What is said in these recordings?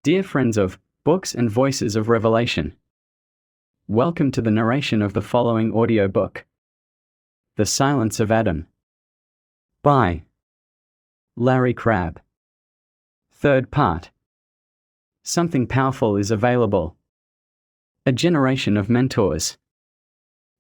Dear friends of Books and Voices of Revelation, welcome to the narration of the following audiobook, The Silence of Adam, by Larry Crabb. Third part. Something powerful is available. A generation of mentors.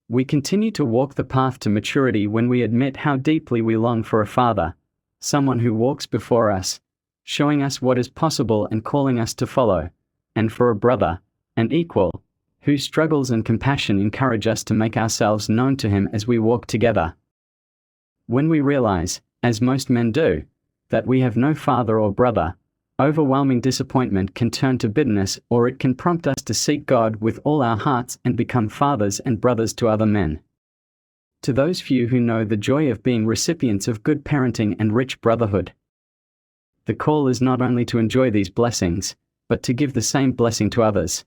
We continue to walk the path to maturity when we admit how deeply we long for a father, someone who walks before us, showing us what is possible and calling us to follow, and for a brother, an equal, whose struggles and compassion encourage us to make ourselves known to him as we walk together. When we realize, as most men do, that we have no father or brother, overwhelming disappointment can turn to bitterness, or it can prompt us to seek God with all our hearts and become fathers and brothers to other men. To those few who know the joy of being recipients of good parenting and rich brotherhood, the call is not only to enjoy these blessings, but to give the same blessing to others.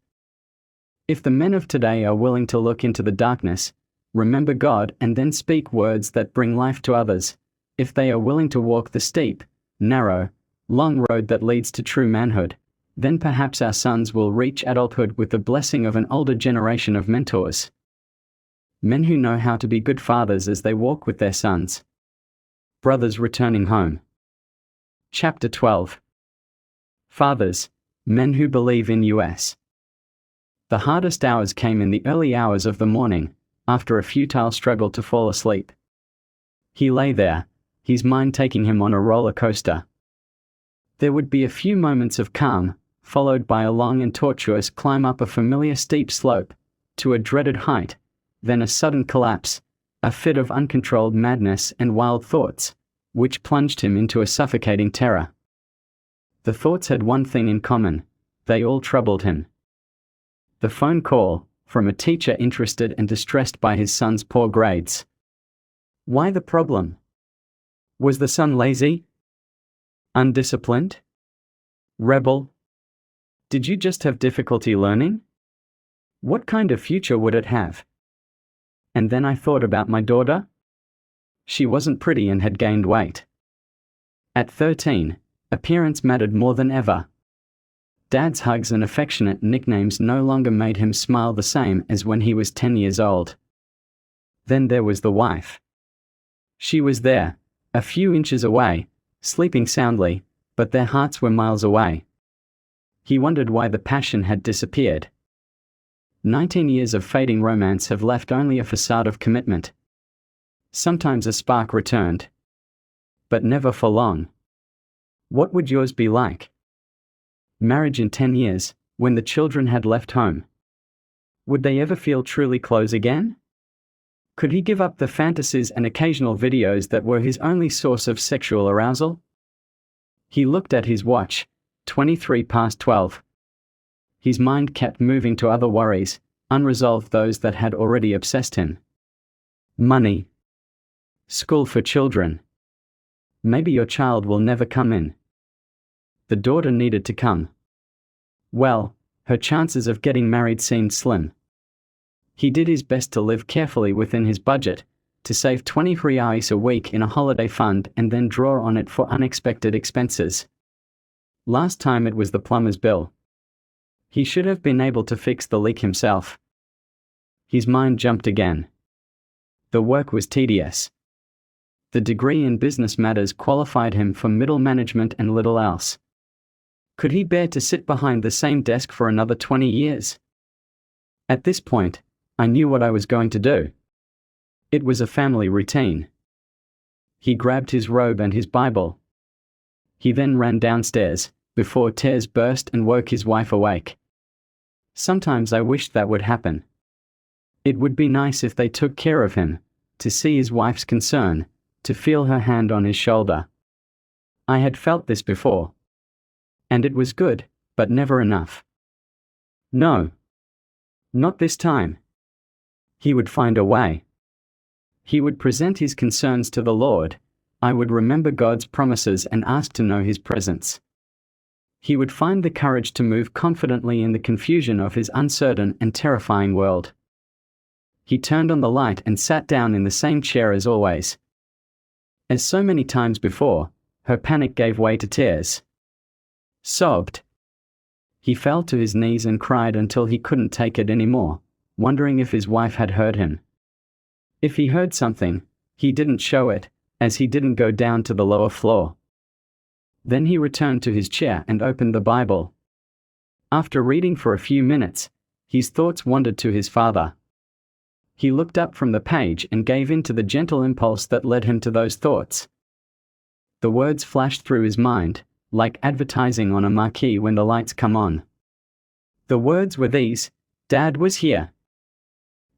If the men of today are willing to look into the darkness, remember God, and then speak words that bring life to others, if they are willing to walk the steep, narrow, long road that leads to true manhood, then perhaps our sons will reach adulthood with the blessing of an older generation of mentors. Men who know how to be good fathers as they walk with their sons. Brothers returning home. Chapter 12. Fathers, men who believe in us. The hardest hours came in the early hours of the morning, after a futile struggle to fall asleep. He lay there, his mind taking him on a roller coaster. There would be a few moments of calm, followed by a long and tortuous climb up a familiar steep slope, to a dreaded height, then a sudden collapse, a fit of uncontrolled madness and wild thoughts, which plunged him into a suffocating terror. The thoughts had one thing in common: they all troubled him. The phone call, from a teacher interested and distressed by his son's poor grades. Why the problem? Was the son lazy? Undisciplined? Rebel? Did you just have difficulty learning? What kind of future would it have? And then I thought about my daughter. She wasn't pretty and had gained weight. At 13, appearance mattered more than ever. Dad's hugs and affectionate nicknames no longer made him smile the same as when he was 10 years old. Then there was the wife. She was there, a few inches away, sleeping soundly, but their hearts were miles away. He wondered why the passion had disappeared. 19 years of fading romance have left only a facade of commitment. Sometimes a spark returned, but never for long. What would yours be like? Marriage in 10 years, when the children had left home. Would they ever feel truly close again? Could he give up the fantasies and occasional videos that were his only source of sexual arousal? He looked at his watch, 23 past 12. His mind kept moving to other worries, unresolved, those that had already obsessed him. Money. School for children. Maybe your child will never come in. The daughter needed to come. Well, her chances of getting married seemed slim. He did his best to live carefully within his budget, to save 23 hours a week in a holiday fund and then draw on it for unexpected expenses. Last time it was the plumber's bill. He should have been able to fix the leak himself. His mind jumped again. The work was tedious. The degree in business matters qualified him for middle management and little else. Could he bear to sit behind the same desk for another 20 years? At this point, I knew what I was going to do. It was a family routine. He grabbed his robe and his Bible. He then ran downstairs, before tears burst and woke his wife awake. Sometimes I wished that would happen. It would be nice if they took care of him, to see his wife's concern, to feel her hand on his shoulder. I had felt this before. And it was good, but never enough. No. Not this time. He would find a way. He would present his concerns to the Lord. I would remember God's promises and ask to know his presence. He would find the courage to move confidently in the confusion of his uncertain and terrifying world. He turned on the light and sat down in the same chair as always. As so many times before, her panic gave way to tears. Sobbed. He fell to his knees and cried until he couldn't take it anymore, wondering if his wife had heard him. If he heard something, he didn't show it, as he didn't go down to the lower floor. Then he returned to his chair and opened the Bible. After reading for a few minutes, his thoughts wandered to his father. He looked up from the page and gave in to the gentle impulse that led him to those thoughts. The words flashed through his mind, like advertising on a marquee when the lights come on. The words were these: "Dad was here."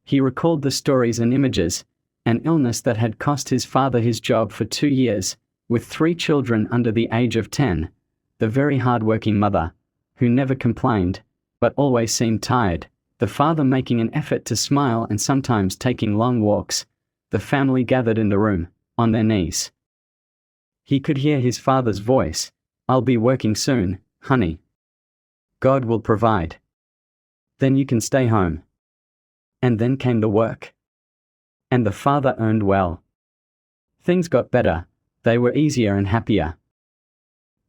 He recalled the stories and images, an illness that had cost his father his job for 2 years, with 3 children under the age of 10, the very hard-working mother, who never complained, but always seemed tired, the father making an effort to smile and sometimes taking long walks, the family gathered in the room, on their knees. He could hear his father's voice: "I'll be working soon, honey. God will provide. Then you can stay home." And then came the work. And the father earned well. Things got better, they were easier and happier.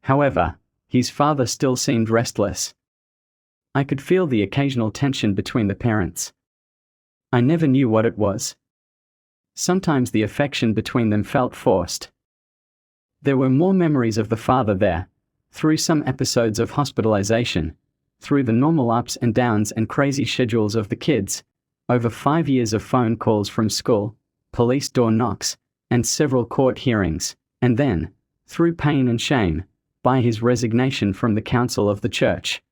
However, his father still seemed restless. I could feel the occasional tension between the parents. I never knew what it was. Sometimes the affection between them felt forced. There were more memories of the father there, through some episodes of hospitalization, through the normal ups and downs and crazy schedules of the kids, over 5 years of phone calls from school, police door knocks, and several court hearings, and then, through pain and shame, by his resignation from the council of the church.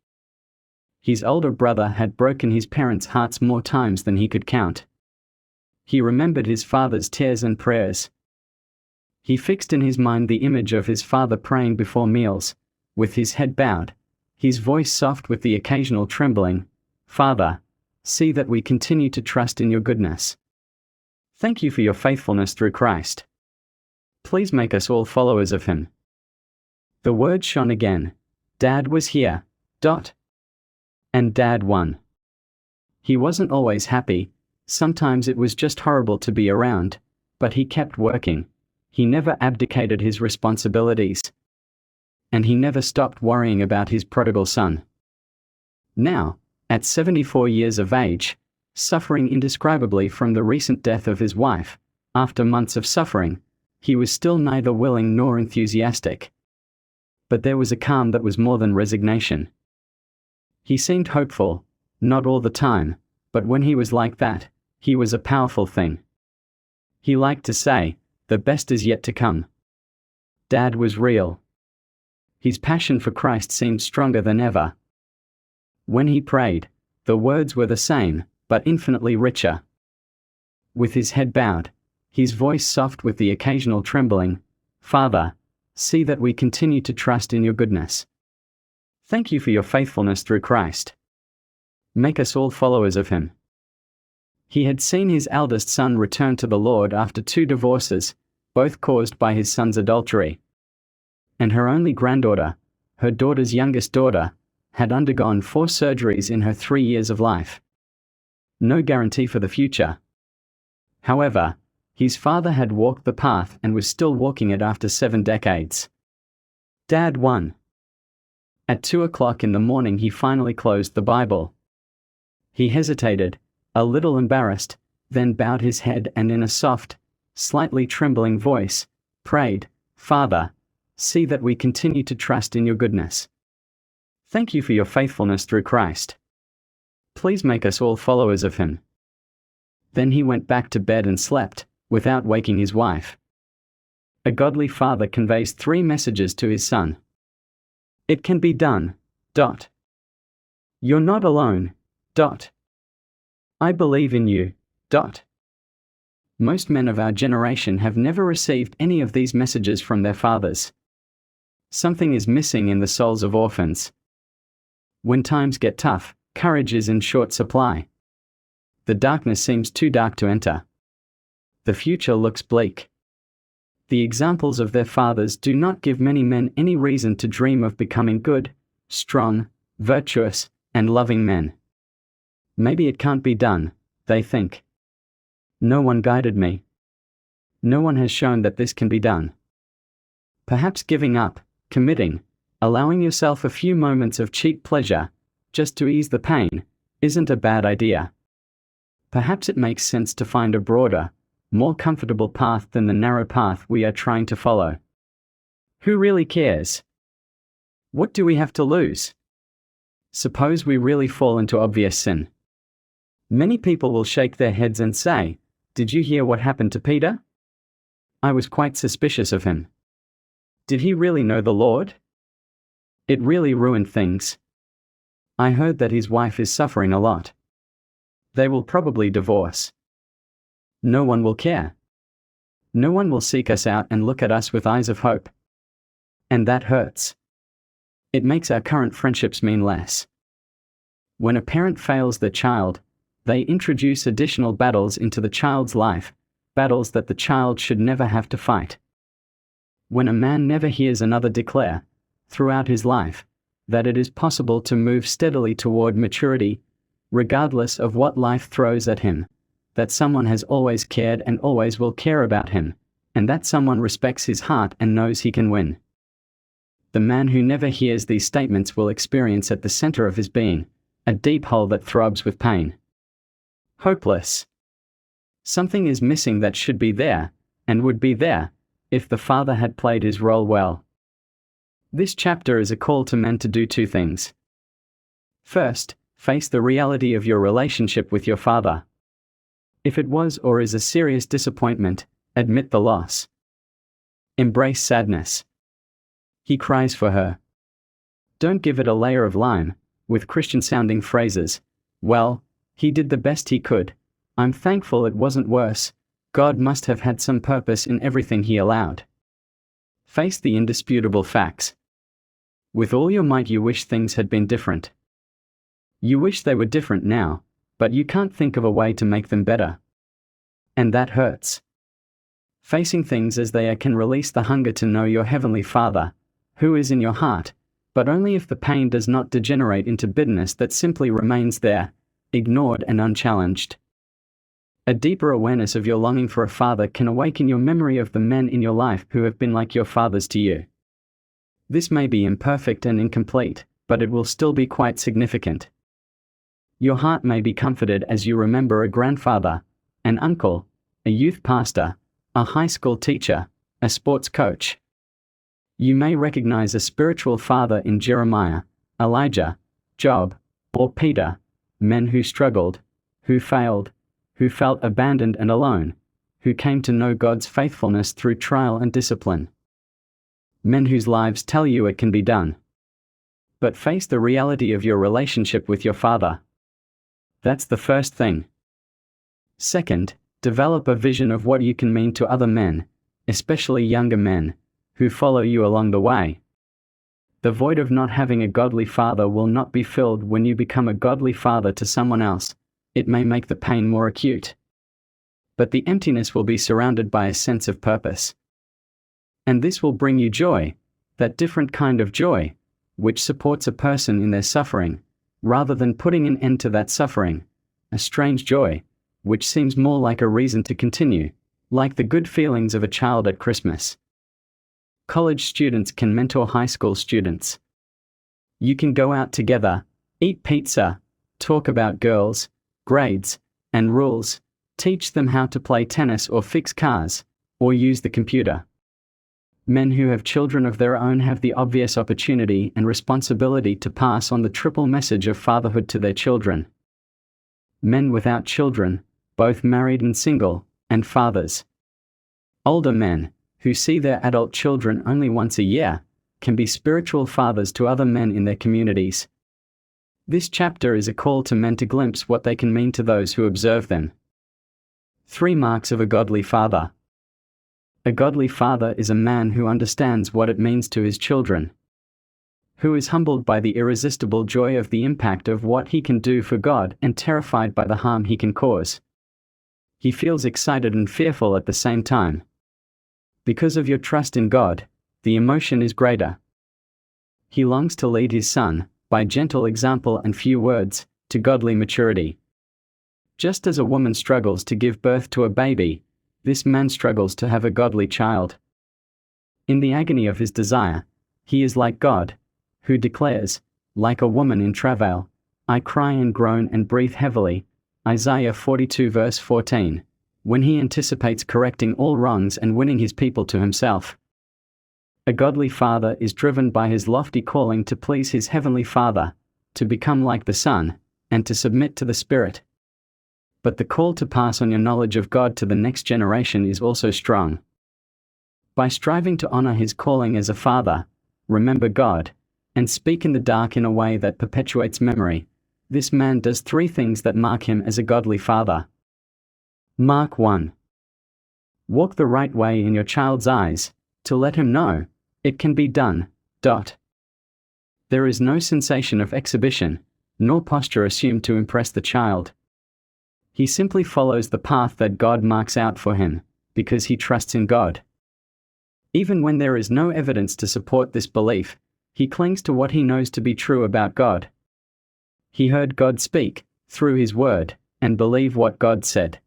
His older brother had broken his parents' hearts more times than he could count. He remembered his father's tears and prayers. He fixed in his mind the image of his father praying before meals, with his head bowed, his voice soft with the occasional trembling: "Father, see that we continue to trust in your goodness. Thank you for your faithfulness through Christ. Please make us all followers of him." The word shone again: Dad was here. And Dad won. He wasn't always happy, sometimes it was just horrible to be around, but he kept working. He never abdicated his responsibilities. And he never stopped worrying about his prodigal son. Now, at 74 years of age, suffering indescribably from the recent death of his wife, after months of suffering, he was still neither willing nor enthusiastic. But there was a calm that was more than resignation. He seemed hopeful, not all the time, but when he was like that, he was a powerful thing. He liked to say, "The best is yet to come." Dad was real. His passion for Christ seemed stronger than ever. When he prayed, the words were the same, but infinitely richer. With his head bowed, his voice soft with the occasional trembling: "Father, see that we continue to trust in your goodness. Thank you for your faithfulness through Christ. Make us all followers of him." He had seen his eldest son return to the Lord after 2 divorces, both caused by his son's adultery. And her only granddaughter, her daughter's youngest daughter, had undergone 4 surgeries in her 3 years of life. No guarantee for the future. However, his father had walked the path and was still walking it after 7 decades. Dad won. At 2 o'clock in the morning he finally closed the Bible. He hesitated, a little embarrassed, then bowed his head and in a soft, slightly trembling voice, prayed: "Father, see that we continue to trust in your goodness. Thank you for your faithfulness through Christ. Please make us all followers of him." Then he went back to bed and slept, without waking his wife. A godly father conveys 3 messages to his son. It can be done. You're not alone. I believe in you. Most men of our generation have never received any of these messages from their fathers. Something is missing in the souls of orphans. When times get tough, courage is in short supply. The darkness seems too dark to enter. The future looks bleak. The examples of their fathers do not give many men any reason to dream of becoming good, strong, virtuous, and loving men. Maybe it can't be done, they think. No one guided me. No one has shown that this can be done. Perhaps giving up, committing, allowing yourself a few moments of cheap pleasure, just to ease the pain, isn't a bad idea. Perhaps it makes sense to find a broader, more comfortable path than the narrow path we are trying to follow. Who really cares? What do we have to lose? Suppose we really fall into obvious sin. Many people will shake their heads and say, "Did you hear what happened to Peter? I was quite suspicious of him. Did he really know the Lord? It really ruined things. I heard that his wife is suffering a lot. They will probably divorce. No one will care. No one will seek us out and look at us with eyes of hope. And that hurts. It makes our current friendships mean less." When a parent fails their child, they introduce additional battles into the child's life, battles that the child should never have to fight. When a man never hears another declare, throughout his life, that it is possible to move steadily toward maturity, regardless of what life throws at him, that someone has always cared and always will care about him, and that someone respects his heart and knows he can win. The man who never hears these statements will experience at the center of his being a deep hole that throbs with pain. Hopeless. Something is missing that should be there, and would be there, if the father had played his role well. This chapter is a call to men to do two things. First, face the reality of your relationship with your father. If it was or is a serious disappointment, admit the loss. Embrace sadness. He cries for her. Don't give it a layer of lime, with Christian-sounding phrases. "Well, he did the best he could. I'm thankful it wasn't worse. God must have had some purpose in everything he allowed." Face the indisputable facts. With all your might you wish things had been different. You wish they were different now, but you can't think of a way to make them better. And that hurts. Facing things as they are can release the hunger to know your Heavenly Father, who is in your heart, but only if the pain does not degenerate into bitterness that simply remains there, ignored and unchallenged. A deeper awareness of your longing for a father can awaken your memory of the men in your life who have been like your fathers to you. This may be imperfect and incomplete, but it will still be quite significant. Your heart may be comforted as you remember a grandfather, an uncle, a youth pastor, a high school teacher, a sports coach. You may recognize a spiritual father in Jeremiah, Elijah, Job, or Peter, men who struggled, who failed, who felt abandoned and alone, who came to know God's faithfulness through trial and discipline. Men whose lives tell you it can be done. But face the reality of your relationship with your father. That's the first thing. Second, develop a vision of what you can mean to other men, especially younger men, who follow you along the way. The void of not having a godly father will not be filled when you become a godly father to someone else. It may make the pain more acute. But the emptiness will be surrounded by a sense of purpose. And this will bring you joy, that different kind of joy, which supports a person in their suffering, rather than putting an end to that suffering, a strange joy, which seems more like a reason to continue, like the good feelings of a child at Christmas. College students can mentor high school students. You can go out together, eat pizza, talk about girls, grades, and rules, teach them how to play tennis or fix cars, or use the computer. Men who have children of their own have the obvious opportunity and responsibility to pass on the triple message of fatherhood to their children. Men without children, both married and single, and fathers. Older men, who see their adult children only once a year, can be spiritual fathers to other men in their communities. This chapter is a call to men to glimpse what they can mean to those who observe them. 3 marks of a godly father. A godly father is a man who understands what it means to his children, who is humbled by the irresistible joy of the impact of what he can do for God and terrified by the harm he can cause. He feels excited and fearful at the same time. Because of your trust in God, the emotion is greater. He longs to lead his son, by gentle example and few words, to godly maturity. Just as a woman struggles to give birth to a baby, this man struggles to have a godly child. In the agony of his desire, he is like God, who declares, like a woman in travail, I cry and groan and breathe heavily. Isaiah 42 verse 14. When he anticipates correcting all wrongs and winning his people to himself. A godly father is driven by his lofty calling to please his heavenly Father, to become like the Son, and to submit to the Spirit. But the call to pass on your knowledge of God to the next generation is also strong. By striving to honor his calling as a father, remember God, and speak in the dark in a way that perpetuates memory, this man does 3 things that mark him as a godly father. Mark 1. Walk the right way in your child's eyes, to let him know it can be done. There is no sensation of exhibition, nor posture assumed to impress the child. He simply follows the path that God marks out for him, because he trusts in God. Even when there is no evidence to support this belief, he clings to what he knows to be true about God. He heard God speak, through his word, and believe what God said.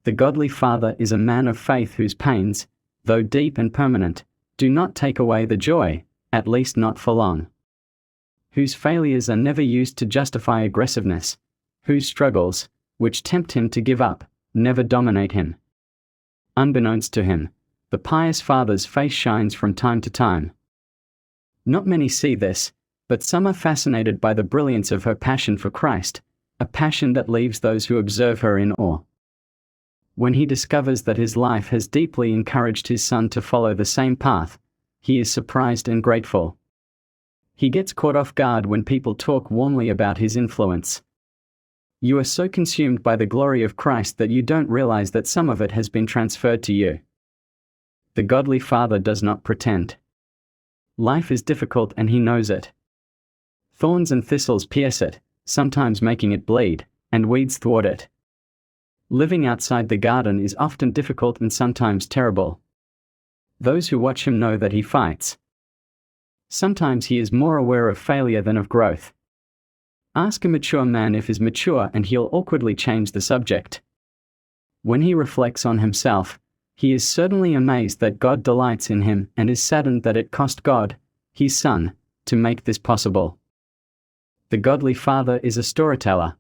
The godly father is a man of faith whose pains, though deep and permanent, do not take away the joy, at least not for long. Whose failures are never used to justify aggressiveness, whose struggles, which tempt him to give up, never dominate him. Unbeknownst to him, the pious father's face shines from time to time. Not many see this, but some are fascinated by the brilliance of her passion for Christ, a passion that leaves those who observe her in awe. When he discovers that his life has deeply encouraged his son to follow the same path, he is surprised and grateful. He gets caught off guard when people talk warmly about his influence. You are so consumed by the glory of Christ that you don't realize that some of it has been transferred to you. The godly father does not pretend. Life is difficult and he knows it. Thorns and thistles pierce it, sometimes making it bleed, and weeds thwart it. Living outside the garden is often difficult and sometimes terrible. Those who watch him know that he fights. Sometimes he is more aware of failure than of growth. Ask a mature man if he's mature and he'll awkwardly change the subject. When he reflects on himself, he is certainly amazed that God delights in him and is saddened that it cost God, his Son, to make this possible. The godly father is a storyteller.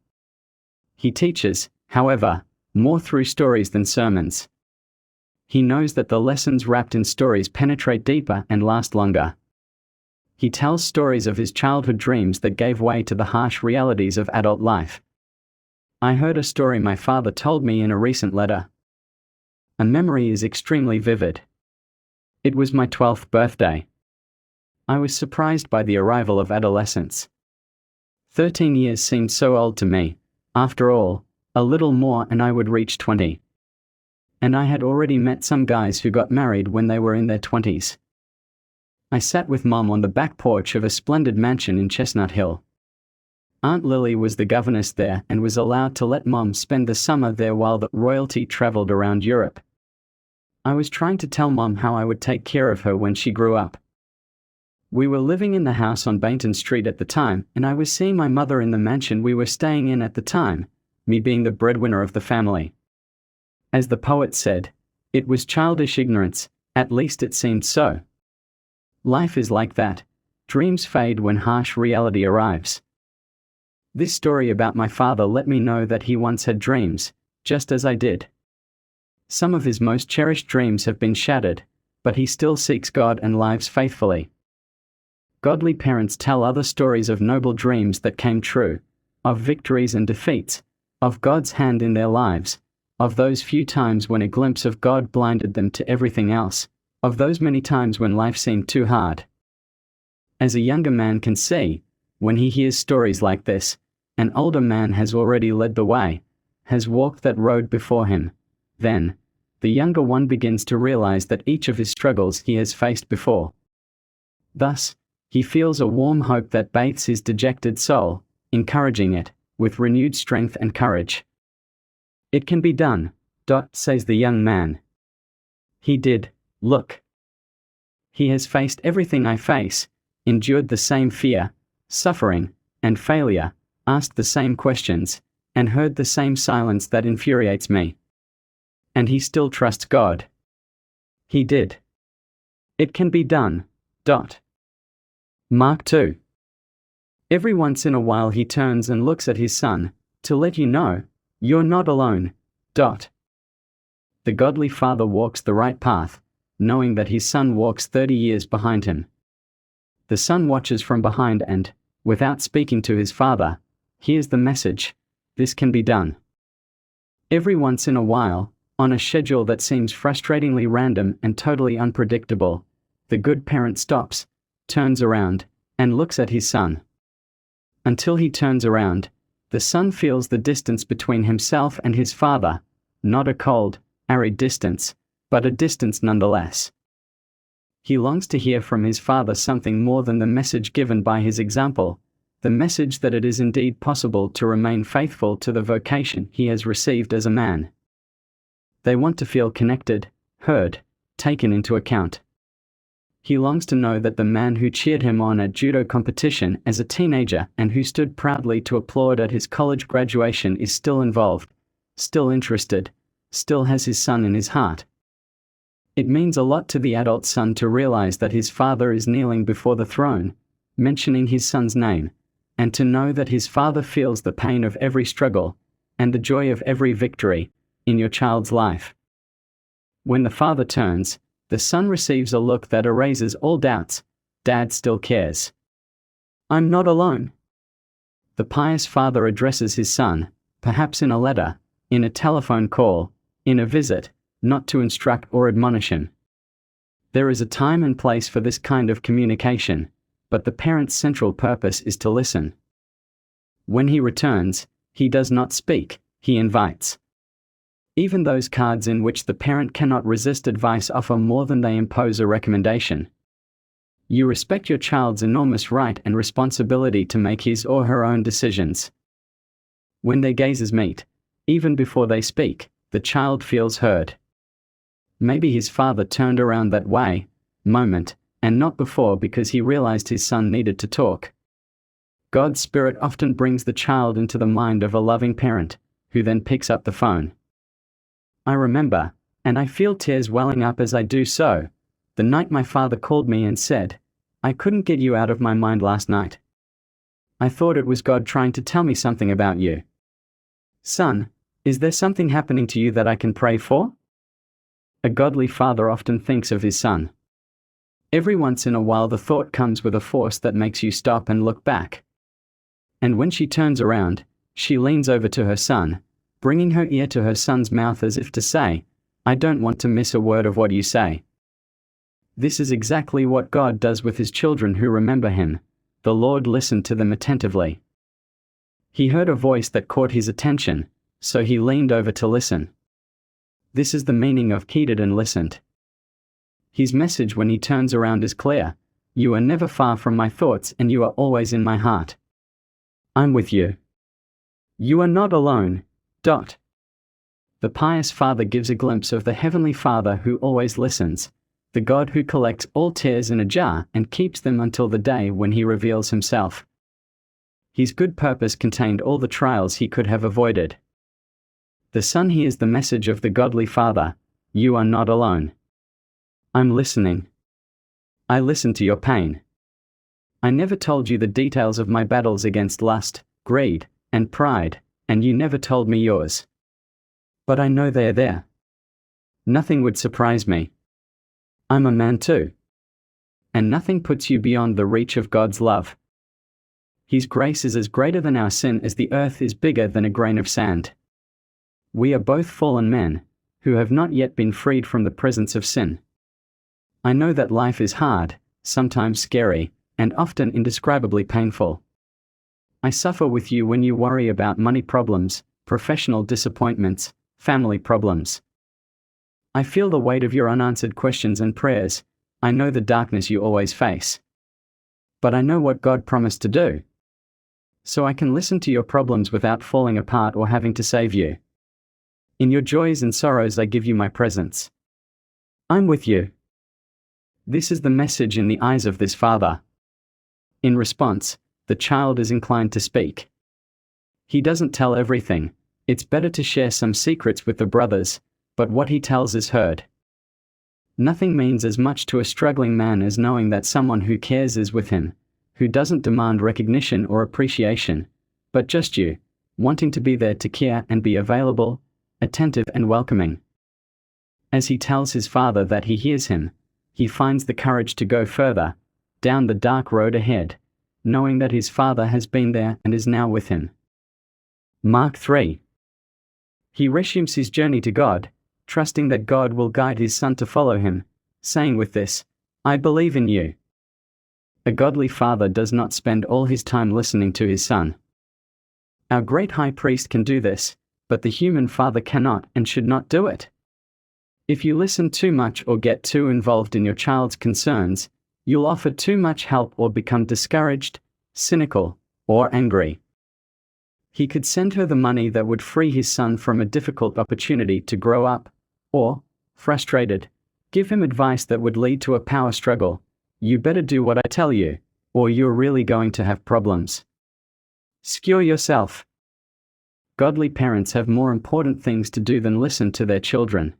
He teaches, however, more through stories than sermons. He knows that the lessons wrapped in stories penetrate deeper and last longer. He tells stories of his childhood dreams that gave way to the harsh realities of adult life. I heard a story my father told me in a recent letter. A memory is extremely vivid. It was my 12th birthday. I was surprised by the arrival of adolescence. 13 years seemed so old to me. After all, a little more and I would reach 20. And I had already met some guys who got married when they were in their 20s. I sat with Mom on the back porch of a splendid mansion in Chestnut Hill. Aunt Lily was the governess there and was allowed to let Mom spend the summer there while the royalty traveled around Europe. I was trying to tell Mom how I would take care of her when she grew up. We were living in the house on Bainton Street at the time, and I was seeing my mother in the mansion we were staying in at the time, me being the breadwinner of the family. As the poet said, it was childish ignorance, at least it seemed so. Life is like that. Dreams fade when harsh reality arrives. This story about my father let me know that he once had dreams, just as I did. Some of his most cherished dreams have been shattered, but he still seeks God and lives faithfully. Godly parents tell other stories of noble dreams that came true, of victories and defeats, of God's hand in their lives, of those few times when a glimpse of God blinded them to everything else, of those many times when life seemed too hard. As a younger man can see, when he hears stories like this, an older man has already led the way, has walked that road before him. Then, the younger one begins to realize that each of his struggles he has faced before. Thus, he feels a warm hope that bathes his dejected soul, encouraging it with renewed strength and courage. It can be done, says the young man. He did. Look. He has faced everything I face, endured the same fear, suffering, and failure, asked the same questions, and heard the same silence that infuriates me. And he still trusts God. He did. It can be done. Mark 2. Every once in a while he turns and looks at his son, to let you know, you're not alone. The godly father walks the right path, knowing that his son walks 30 years behind him. The son watches from behind and, without speaking to his father, hears the message, this can be done. Every once in a while, on a schedule that seems frustratingly random and totally unpredictable, the good parent stops, turns around, and looks at his son. Until he turns around, the son feels the distance between himself and his father, not a cold, arid distance, but a distance nonetheless. He longs to hear from his father something more than the message given by his example, the message that it is indeed possible to remain faithful to the vocation he has received as a man. They want to feel connected, heard, taken into account. He longs to know that the man who cheered him on at judo competition as a teenager and who stood proudly to applaud at his college graduation is still involved, still interested, still has his son in his heart. It means a lot to the adult son to realize that his father is kneeling before the throne, mentioning his son's name, and to know that his father feels the pain of every struggle, and the joy of every victory, in your child's life. When the father turns, the son receives a look that erases all doubts, Dad still cares. I'm not alone. The pious father addresses his son, perhaps in a letter, in a telephone call, in a visit, not to instruct or admonish him. There is a time and place for this kind of communication, but the parent's central purpose is to listen. When he returns, he does not speak, he invites. Even those cards in which the parent cannot resist advice offer more than they impose a recommendation. You respect your child's enormous right and responsibility to make his or her own decisions. When their gazes meet, even before they speak, the child feels heard. Maybe his father turned around that moment, and not before because he realized his son needed to talk. God's Spirit often brings the child into the mind of a loving parent, who then picks up the phone. I remember, and I feel tears welling up as I do so, the night my father called me and said, I couldn't get you out of my mind last night. I thought it was God trying to tell me something about you. Son, is there something happening to you that I can pray for? A godly father often thinks of his son. Every once in a while the thought comes with a force that makes you stop and look back. And when she turns around, she leans over to her son, bringing her ear to her son's mouth as if to say, I don't want to miss a word of what you say. This is exactly what God does with his children who remember him. The Lord listened to them attentively. He heard a voice that caught his attention, so he leaned over to listen. This is the meaning of heeded and listened. His message when he turns around is clear. You are never far from my thoughts and you are always in my heart. I'm with you. You are not alone. The pious father gives a glimpse of the Heavenly Father who always listens, the God who collects all tears in a jar and keeps them until the day when he reveals himself. His good purpose contained all the trials he could have avoided. The son hears the message of the godly father, you are not alone. I'm listening. I listen to your pain. I never told you the details of my battles against lust, greed, and pride, and you never told me yours. But I know they're there. Nothing would surprise me. I'm a man too. And nothing puts you beyond the reach of God's love. His grace is as greater than our sin as the earth is bigger than a grain of sand. We are both fallen men, who have not yet been freed from the presence of sin. I know that life is hard, sometimes scary, and often indescribably painful. I suffer with you when you worry about money problems, professional disappointments, family problems. I feel the weight of your unanswered questions and prayers. I know the darkness you always face. But I know what God promised to do. So I can listen to your problems without falling apart or having to save you. In your joys and sorrows I give you my presence. I'm with you. This is the message in the eyes of this father. In response, the child is inclined to speak. He doesn't tell everything. It's better to share some secrets with the brothers, but what he tells is heard. Nothing means as much to a struggling man as knowing that someone who cares is with him, who doesn't demand recognition or appreciation, but just you, wanting to be there to care and be available, attentive and welcoming. As he tells his father that he hears him, he finds the courage to go further, down the dark road ahead, knowing that his father has been there and is now with him. Mark 3. He resumes his journey to God, trusting that God will guide his son to follow him, saying with this, "I believe in you." A godly father does not spend all his time listening to his son. Our great high priest can do this, but the human father cannot and should not do it. If you listen too much or get too involved in your child's concerns, you'll offer too much help or become discouraged, cynical, or angry. He could send her the money that would free his son from a difficult opportunity to grow up, or, frustrated, give him advice that would lead to a power struggle. "You better do what I tell you, or you're really going to have problems. Secure yourself." Godly parents have more important things to do than listen to their children.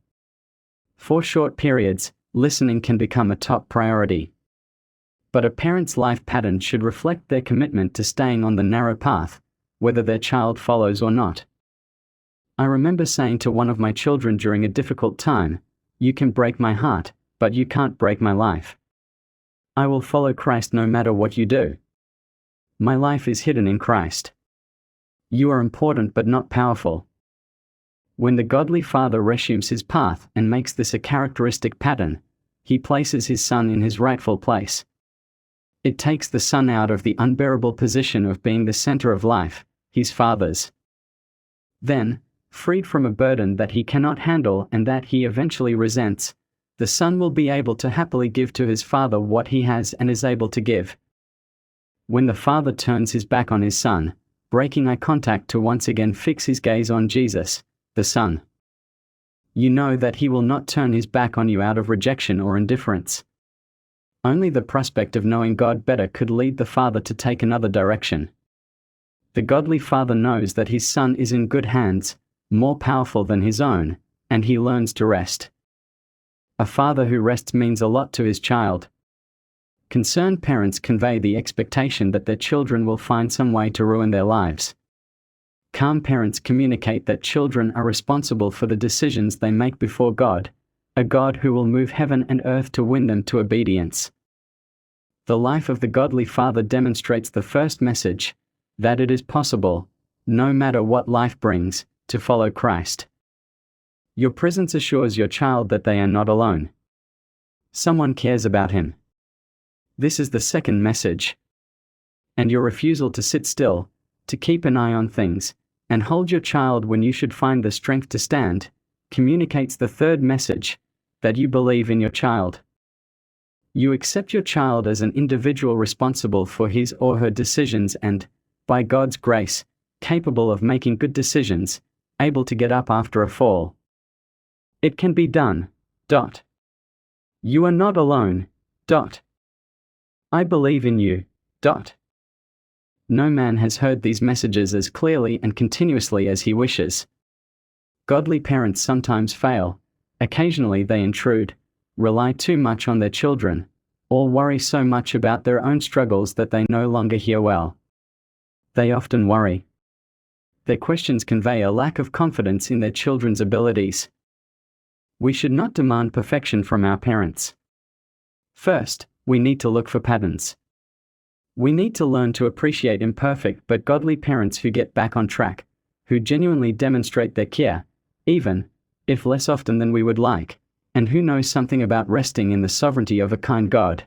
For short periods, listening can become a top priority. But a parent's life pattern should reflect their commitment to staying on the narrow path, whether their child follows or not. I remember saying to one of my children during a difficult time, "You can break my heart, but you can't break my life. I will follow Christ no matter what you do. My life is hidden in Christ. You are important but not powerful." When the godly father resumes his path and makes this a characteristic pattern, he places his son in his rightful place. It takes the son out of the unbearable position of being the center of life, his father's. Then, freed from a burden that he cannot handle and that he eventually resents, the son will be able to happily give to his father what he has and is able to give. When the father turns his back on his son, breaking eye contact to once again fix his gaze on Jesus, the Son, you know that he will not turn his back on you out of rejection or indifference. Only the prospect of knowing God better could lead the father to take another direction. The godly father knows that his son is in good hands, more powerful than his own, and he learns to rest. A father who rests means a lot to his child. Concerned parents convey the expectation that their children will find some way to ruin their lives. Calm parents communicate that children are responsible for the decisions they make before God, a God who will move heaven and earth to win them to obedience. The life of the godly father demonstrates the first message, that it is possible, no matter what life brings, to follow Christ. Your presence assures your child that they are not alone. Someone cares about him. This is the second message. And your refusal to sit still, to keep an eye on things, and hold your child when you should find the strength to stand, communicates the third message, that you believe in your child. You accept your child as an individual responsible for his or her decisions and, by God's grace, capable of making good decisions, able to get up after a fall. It can be done. You are not alone. I believe in you. No man has heard these messages as clearly and continuously as he wishes. Godly parents sometimes fail, occasionally they intrude, rely too much on their children, or worry so much about their own struggles that they no longer hear well. They often worry. Their questions convey a lack of confidence in their children's abilities. We should not demand perfection from our parents. First, we need to look for patterns. We need to learn to appreciate imperfect but godly parents who get back on track, who genuinely demonstrate their care, even if less often than we would like, and who know something about resting in the sovereignty of a kind God.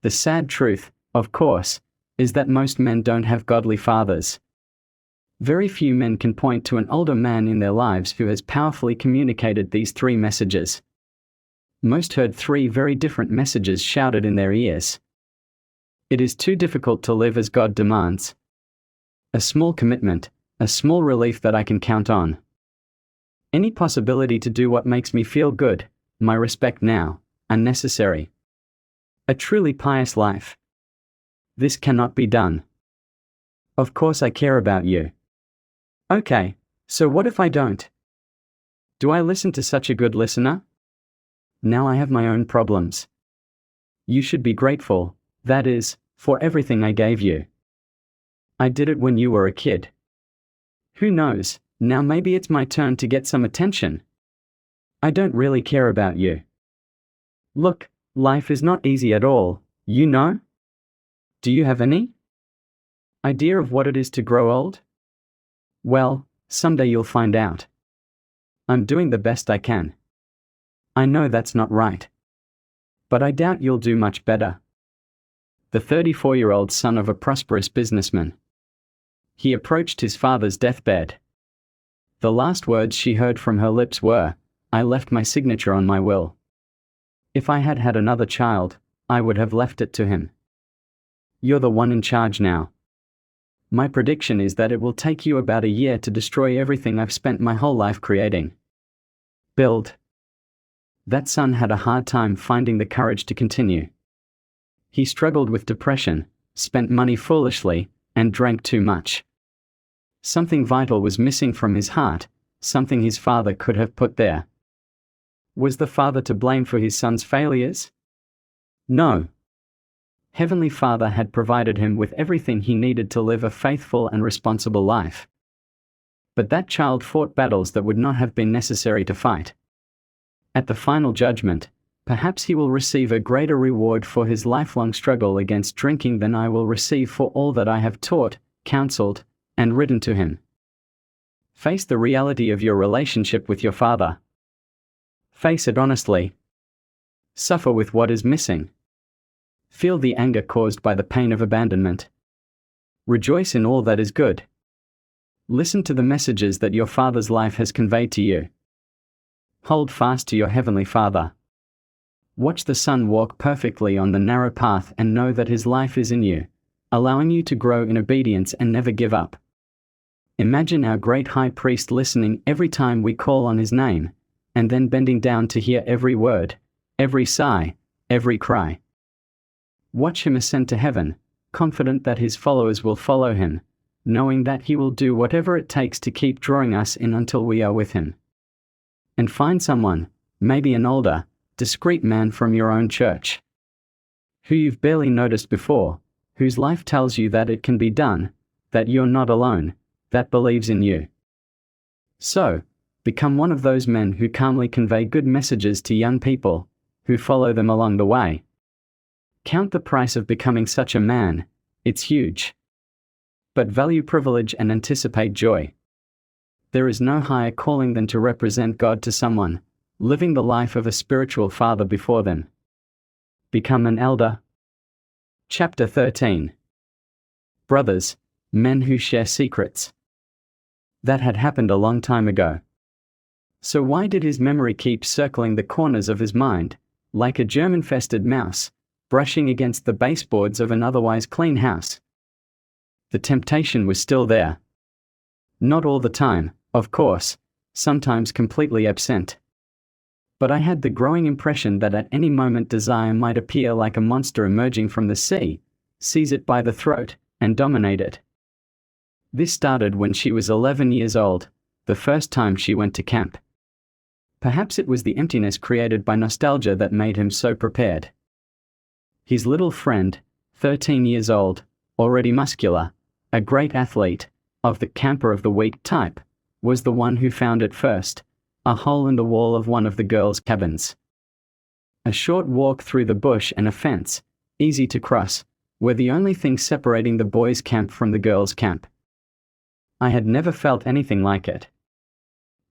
The sad truth, of course, is that most men don't have godly fathers. Very few men can point to an older man in their lives who has powerfully communicated these three messages. Most heard three very different messages shouted in their ears. It is too difficult to live as God demands. A small commitment, a small relief that I can count on. Any possibility to do what makes me feel good, my respect now, unnecessary. A truly pious life. This cannot be done. Of course I care about you. Okay, so what if I don't? Do I listen to such a good listener? Now I have my own problems. You should be grateful, that is, for everything I gave you. I did it when you were a kid. Who knows, now maybe it's my turn to get some attention. I don't really care about you. Look, life is not easy at all, you know? Do you have any idea of what it is to grow old? Well, someday you'll find out. I'm doing the best I can. I know that's not right. But I doubt you'll do much better. The 34-year-old son of a prosperous businessman. He approached his father's deathbed. The last words she heard from her lips were, "I left my signature on my will. If I had had another child, I would have left it to him. You're the one in charge now. My prediction is that it will take you about a year to destroy everything I've spent my whole life creating. Build." That son had a hard time finding the courage to continue. He struggled with depression, spent money foolishly, and drank too much. Something vital was missing from his heart, something his father could have put there. Was the father to blame for his son's failures? No. Heavenly Father had provided him with everything he needed to live a faithful and responsible life. But that child fought battles that would not have been necessary to fight. At the final judgment, perhaps he will receive a greater reward for his lifelong struggle against drinking than I will receive for all that I have taught, counseled, and written to him. Face the reality of your relationship with your father. Face it honestly. Suffer with what is missing. Feel the anger caused by the pain of abandonment. Rejoice in all that is good. Listen to the messages that your father's life has conveyed to you. Hold fast to your Heavenly Father. Watch the Son walk perfectly on the narrow path and know that His life is in you, allowing you to grow in obedience and never give up. Imagine our great High Priest listening every time we call on His name, and then bending down to hear every word, every sigh, every cry. Watch Him ascend to heaven, confident that His followers will follow Him, knowing that He will do whatever it takes to keep drawing us in until we are with Him. And find someone, maybe an older, discreet man from your own church, who you've barely noticed before, whose life tells you that it can be done, that you're not alone, that believes in you. So, become one of those men who calmly convey good messages to young people, who follow them along the way. Count the price of becoming such a man, it's huge. But value privilege and anticipate joy. There is no higher calling than to represent God to someone, living the life of a spiritual father before them. Become an elder. Chapter 13. Brothers, men who share secrets. That had happened a long time ago. So why did his memory keep circling the corners of his mind, like a germ-infested mouse, brushing against the baseboards of an otherwise clean house? The temptation was still there. Not all the time, of course, sometimes completely absent. But I had the growing impression that at any moment desire might appear like a monster emerging from the sea, seize it by the throat, and dominate it. This started when she was 11 years old, the first time she went to camp. Perhaps it was the emptiness created by nostalgia that made him so prepared. His little friend, 13 years old, already muscular, a great athlete, of the camper of the week type, was the one who found it first, a hole in the wall of one of the girls' cabins. A short walk through the bush and a fence, easy to cross, were the only things separating the boys' camp from the girls' camp. I had never felt anything like it.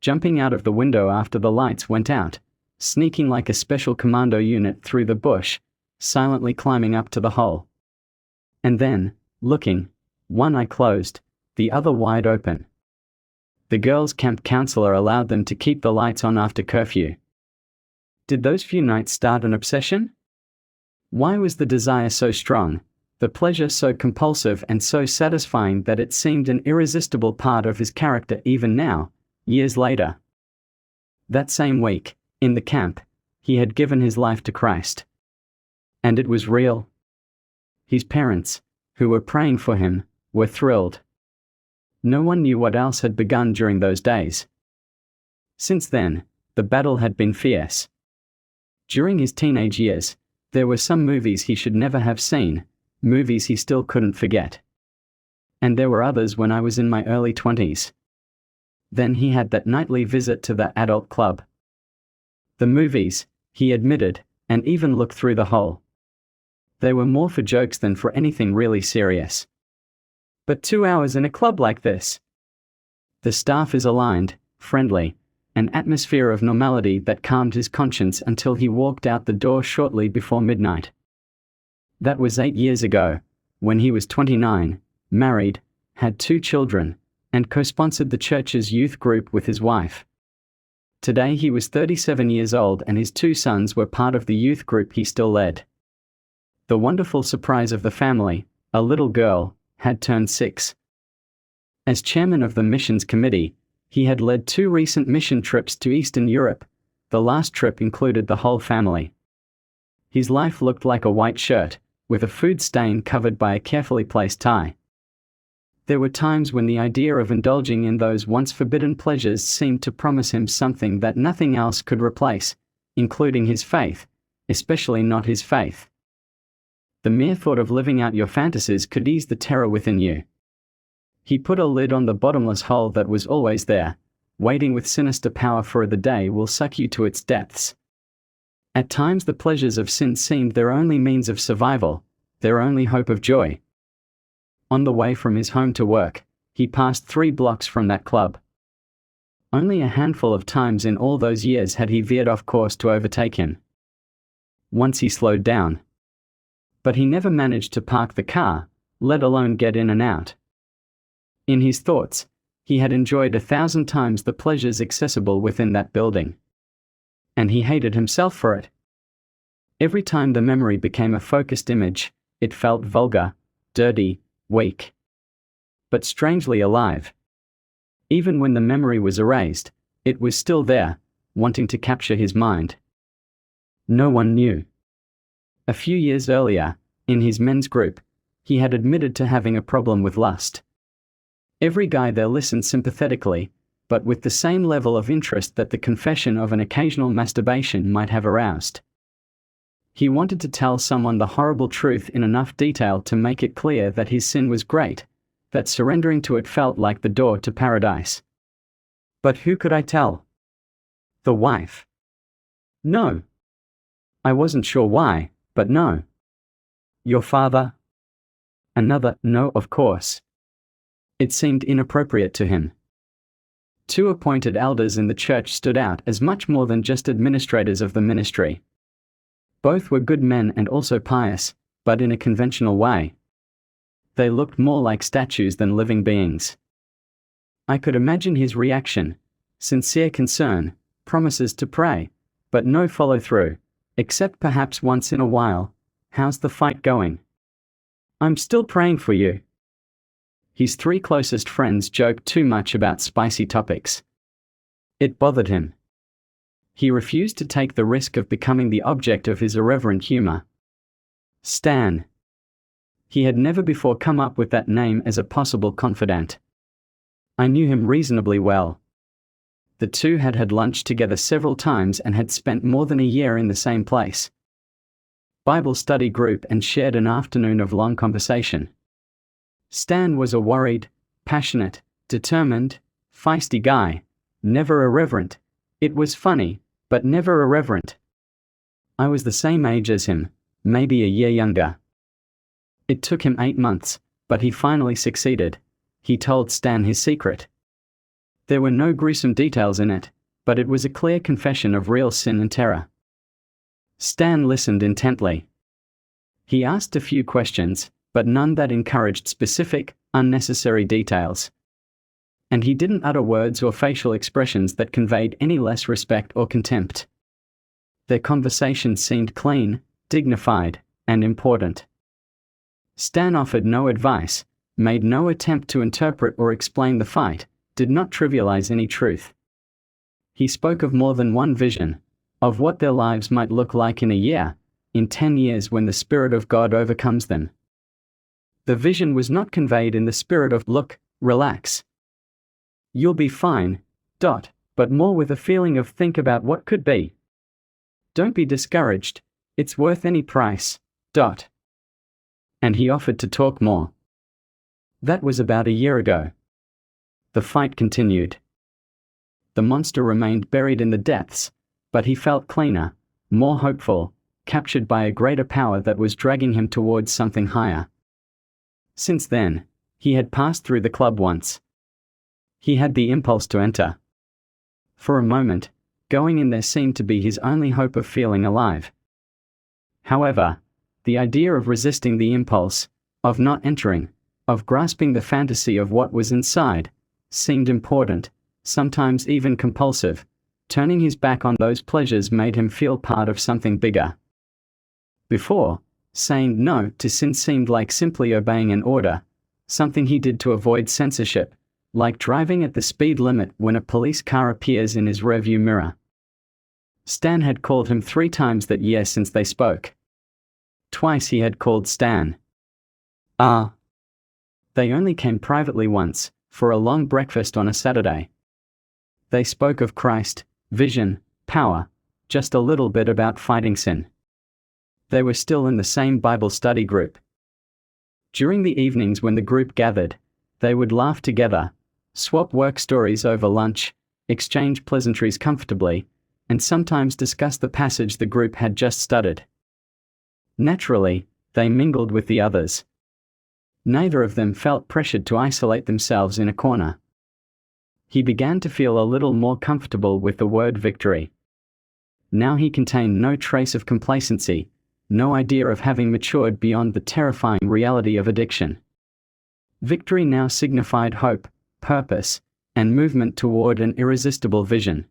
Jumping out of the window after the lights went out, sneaking like a special commando unit through the bush, silently climbing up to the hole. And then, looking, one eye closed, the other wide open. The girls' camp counselor allowed them to keep the lights on after curfew. Did those few nights start an obsession? Why was the desire so strong, the pleasure so compulsive and so satisfying that it seemed an irresistible part of his character even now, years later? That same week, in the camp, he had given his life to Christ. And it was real. His parents, who were praying for him, were thrilled. No one knew what else had begun during those days. Since then, the battle had been fierce. During his teenage years, there were some movies he should never have seen, movies he still couldn't forget. And there were others when I was in my early 20s. Then he had that nightly visit to the adult club. The movies, he admitted, and even looked through the hole. They were more for jokes than for anything really serious. But 2 hours in a club like this? The staff is aligned, friendly, an atmosphere of normality that calmed his conscience until he walked out the door shortly before midnight. That was 8 years ago, when he was 29, married, had 2 children, and co-sponsored the church's youth group with his wife. Today he was 37 years old and his 2 sons were part of the youth group he still led. The wonderful surprise of the family, a little girl, had turned 6. As chairman of the missions committee, he had led 2 recent mission trips to Eastern Europe. The last trip included the whole family. His life looked like a white shirt, with a food stain covered by a carefully placed tie. There were times when the idea of indulging in those once forbidden pleasures seemed to promise him something that nothing else could replace, including his faith, especially not his faith. The mere thought of living out your fantasies could ease the terror within you. He put a lid on the bottomless hole that was always there, waiting with sinister power for the day will suck you to its depths. At times the pleasures of sin seemed their only means of survival, their only hope of joy. On the way from his home to work, he passed 3 blocks from that club. Only a handful of times in all those years had he veered off course to overtake him. Once he slowed down. But he never managed to park the car, let alone get in and out. In his thoughts, he had enjoyed 1,000 times the pleasures accessible within that building. And he hated himself for it. Every time the memory became a focused image, it felt vulgar, dirty, weak. But strangely alive. Even when the memory was erased, it was still there, wanting to capture his mind. No one knew. A few years earlier, in his men's group, he had admitted to having a problem with lust. Every guy there listened sympathetically, but with the same level of interest that the confession of an occasional masturbation might have aroused. He wanted to tell someone the horrible truth in enough detail to make it clear that his sin was great, that surrendering to it felt like the door to paradise. But who could I tell? The wife. No. I wasn't sure why, but no. Your father? Another no, of course. It seemed inappropriate to him. 2 appointed elders in the church stood out as much more than just administrators of the ministry. Both were good men and also pious, but in a conventional way. They looked more like statues than living beings. I could imagine his reaction: sincere concern, promises to pray, but no follow-through, except perhaps once in a while, "How's the fight going?" "I'm still praying for you." His 3 closest friends joked too much about spicy topics. It bothered him. He refused to take the risk of becoming the object of his irreverent humor. Stan. He had never before come up with that name as a possible confidant. I knew him reasonably well. The 2 had had lunch together several times and had spent more than a year in the same place. Bible study group and shared an afternoon of long conversation. Stan was a worried, passionate, determined, feisty guy, never irreverent. It was funny, but never irreverent. I was the same age as him, maybe a year younger. It took him 8 months, but he finally succeeded. He told Stan his secret. There were no gruesome details in it, but it was a clear confession of real sin and terror. Stan listened intently. He asked a few questions, but none that encouraged specific, unnecessary details. And he didn't utter words or facial expressions that conveyed any less respect or contempt. Their conversation seemed clean, dignified, and important. Stan offered no advice, made no attempt to interpret or explain the fight, did not trivialize any truth. He spoke of more than one vision, of what their lives might look like in a year, in 10 years when the Spirit of God overcomes them. The vision was not conveyed in the spirit of, "Look, relax. You'll be fine, ... but more with a feeling of, think about what could be. Don't be discouraged, it's worth any price, ... and he offered to talk more. That was about a year ago. The fight continued. The monster remained buried in the depths, but he felt cleaner, more hopeful, captured by a greater power that was dragging him towards something higher. Since then, he had passed through the club once. He had the impulse to enter. For a moment, going in there seemed to be his only hope of feeling alive. However, the idea of resisting the impulse, of not entering, of grasping the fantasy of what was inside, seemed important, sometimes even compulsive. Turning his back on those pleasures made him feel part of something bigger. Before, saying no to sin seemed like simply obeying an order, something he did to avoid censorship, like driving at the speed limit when a police car appears in his rearview mirror. Stan had called him 3 times that year since they spoke. Twice he had called Stan. They only came privately once, for a long breakfast on a Saturday. They spoke of Christ, vision, power, just a little bit about fighting sin. They were still in the same Bible study group. During the evenings when the group gathered, they would laugh together, swap work stories over lunch, exchange pleasantries comfortably, and sometimes discuss the passage the group had just studied. Naturally, they mingled with the others. Neither of them felt pressured to isolate themselves in a corner. He began to feel a little more comfortable with the word victory. Now he contained no trace of complacency, no idea of having matured beyond the terrifying reality of addiction. Victory now signified hope, purpose, and movement toward an irresistible vision.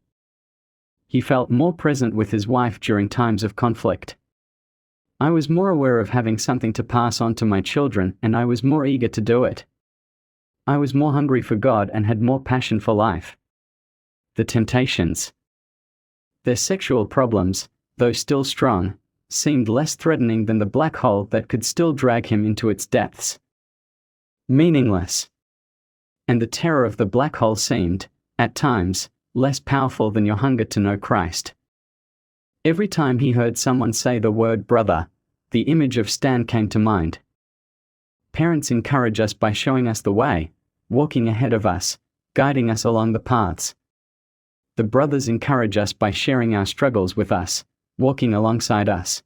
He felt more present with his wife during times of conflict. I was more aware of having something to pass on to my children, and I was more eager to do it. I was more hungry for God and had more passion for life. The temptations. Their sexual problems, though still strong, seemed less threatening than the black hole that could still drag him into its depths. Meaningless. And the terror of the black hole seemed, at times, less powerful than your hunger to know Christ. Every time he heard someone say the word brother, the image of Stan came to mind. Parents encourage us by showing us the way, walking ahead of us, guiding us along the paths. The brothers encourage us by sharing our struggles with us, walking alongside us.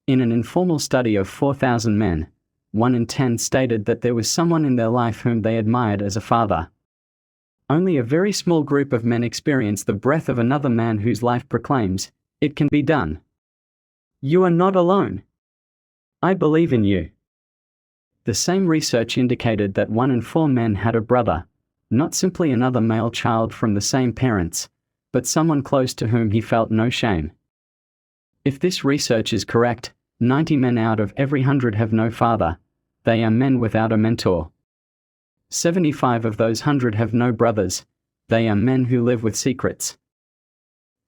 In an informal study of 4,000 men, 1 in 10 stated that there was someone in their life whom they admired as a father. Only a very small group of men experience the breath of another man whose life proclaims, "It can be done. You are not alone. I believe in you." The same research indicated that 1 in 4 men had a brother, not simply another male child from the same parents, but someone close to whom he felt no shame. If this research is correct, 90 men out of every 100 have no father. They are men without a mentor. 75 of those 100 have no brothers. They are men who live with secrets.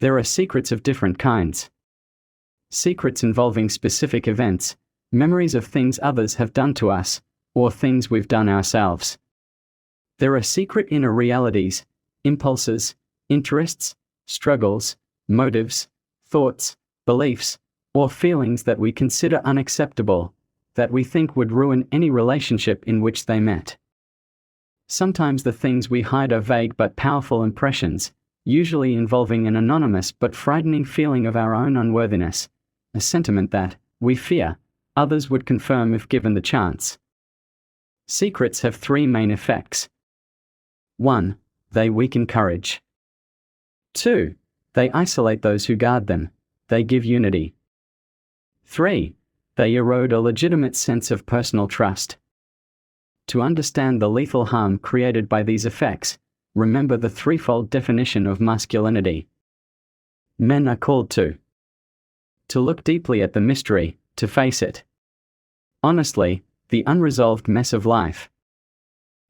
There are secrets of different kinds. Secrets involving specific events, memories of things others have done to us, or things we've done ourselves. There are secret inner realities, impulses, interests, struggles, motives, thoughts, beliefs, or feelings that we consider unacceptable, that we think would ruin any relationship in which they met. Sometimes the things we hide are vague but powerful impressions, usually involving an anonymous but frightening feeling of our own unworthiness, a sentiment that, we fear, others would confirm if given the chance. Secrets have 3 main effects. 1. They weaken courage. 2. They isolate those who guard them. They give unity. 3. They erode a legitimate sense of personal trust. To understand the lethal harm created by these effects, remember the threefold definition of masculinity. Men are called to look deeply at the mystery, to face it honestly, the unresolved mess of life.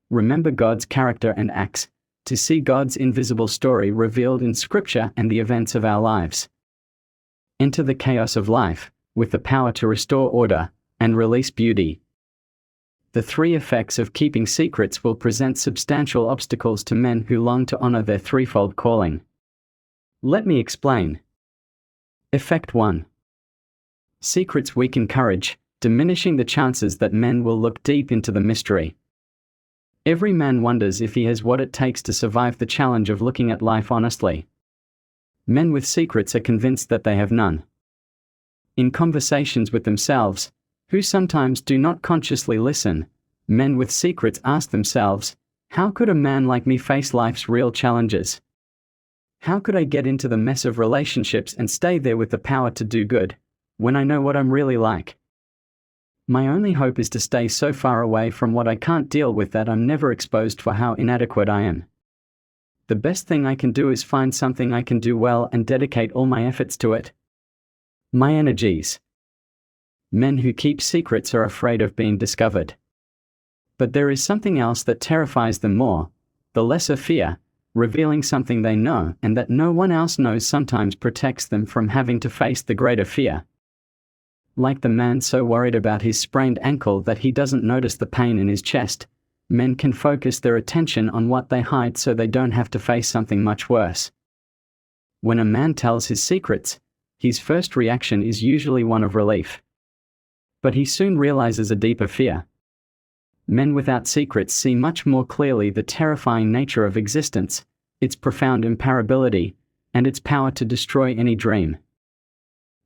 Remember God's character and acts, to see God's invisible story revealed in Scripture and the events of our lives. Enter the chaos of life, with the power to restore order and release beauty. The 3 effects of keeping secrets will present substantial obstacles to men who long to honor their threefold calling. Let me explain. Effect 1. Secrets weaken courage. diminishing the chances that men will look deep into the mystery. Every man wonders if he has what it takes to survive the challenge of looking at life honestly. Men with secrets are convinced that they have none. In conversations with themselves, who sometimes do not consciously listen, men with secrets ask themselves, how could a man like me face life's real challenges? How could I get into the mess of relationships and stay there with the power to do good, when I know what I'm really like? My only hope is to stay so far away from what I can't deal with that I'm never exposed for how inadequate I am. The best thing I can do is find something I can do well and dedicate all my efforts to it. My energies. Men who keep secrets are afraid of being discovered. But there is something else that terrifies them more, the lesser fear. Revealing something they know and that no one else knows sometimes protects them from having to face the greater fear. Like the man so worried about his sprained ankle that he doesn't notice the pain in his chest, men can focus their attention on what they hide so they don't have to face something much worse. When a man tells his secrets, his first reaction is usually one of relief. But he soon realizes a deeper fear. Men without secrets see much more clearly the terrifying nature of existence, its profound imparability, and its power to destroy any dream.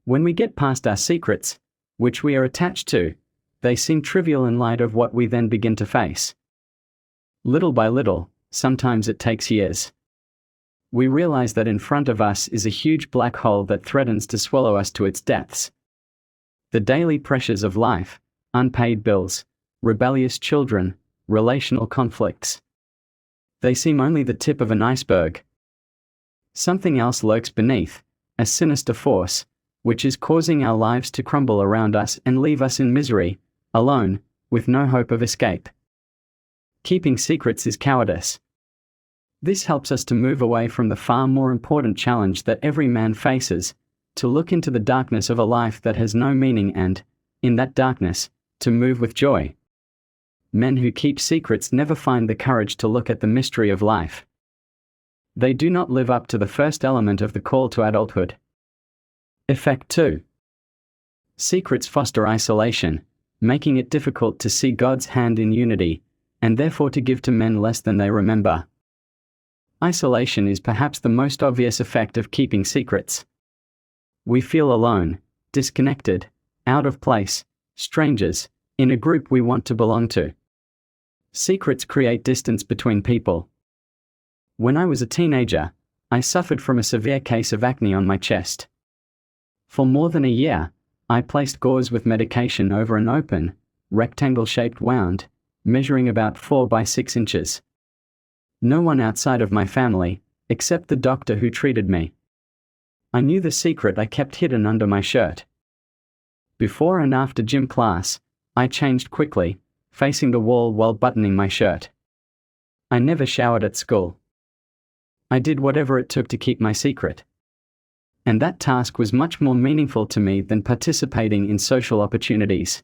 When we get past our secrets, which we are attached to, they seem trivial in light of what we then begin to face. Little by little, sometimes it takes years, we realize that in front of us is a huge black hole that threatens to swallow us to its depths. The daily pressures of life, unpaid bills, rebellious children, relational conflicts. They seem only the tip of an iceberg. Something else lurks beneath, a sinister force, which is causing our lives to crumble around us and leave us in misery, alone, with no hope of escape. Keeping secrets is cowardice. This helps us to move away from the far more important challenge that every man faces, to look into the darkness of a life that has no meaning and, in that darkness, to move with joy. Men who keep secrets never find the courage to look at the mystery of life. They do not live up to the first element of the call to adulthood. Effect 2. Secrets foster isolation, making it difficult to see God's hand in unity, and therefore to give to men less than they remember. Isolation is perhaps the most obvious effect of keeping secrets. We feel alone, disconnected, out of place, strangers, in a group we want to belong to. Secrets create distance between people. When I was a teenager, I suffered from a severe case of acne on my chest. For more than a year, I placed gauze with medication over an open, rectangle-shaped wound, measuring about 4 by 6 inches. No one outside of my family, except the doctor who treated me. I knew the secret I kept hidden under my shirt. Before and after gym class, I changed quickly, facing the wall while buttoning my shirt. I never showered at school. I did whatever it took to keep my secret. And that task was much more meaningful to me than participating in social opportunities.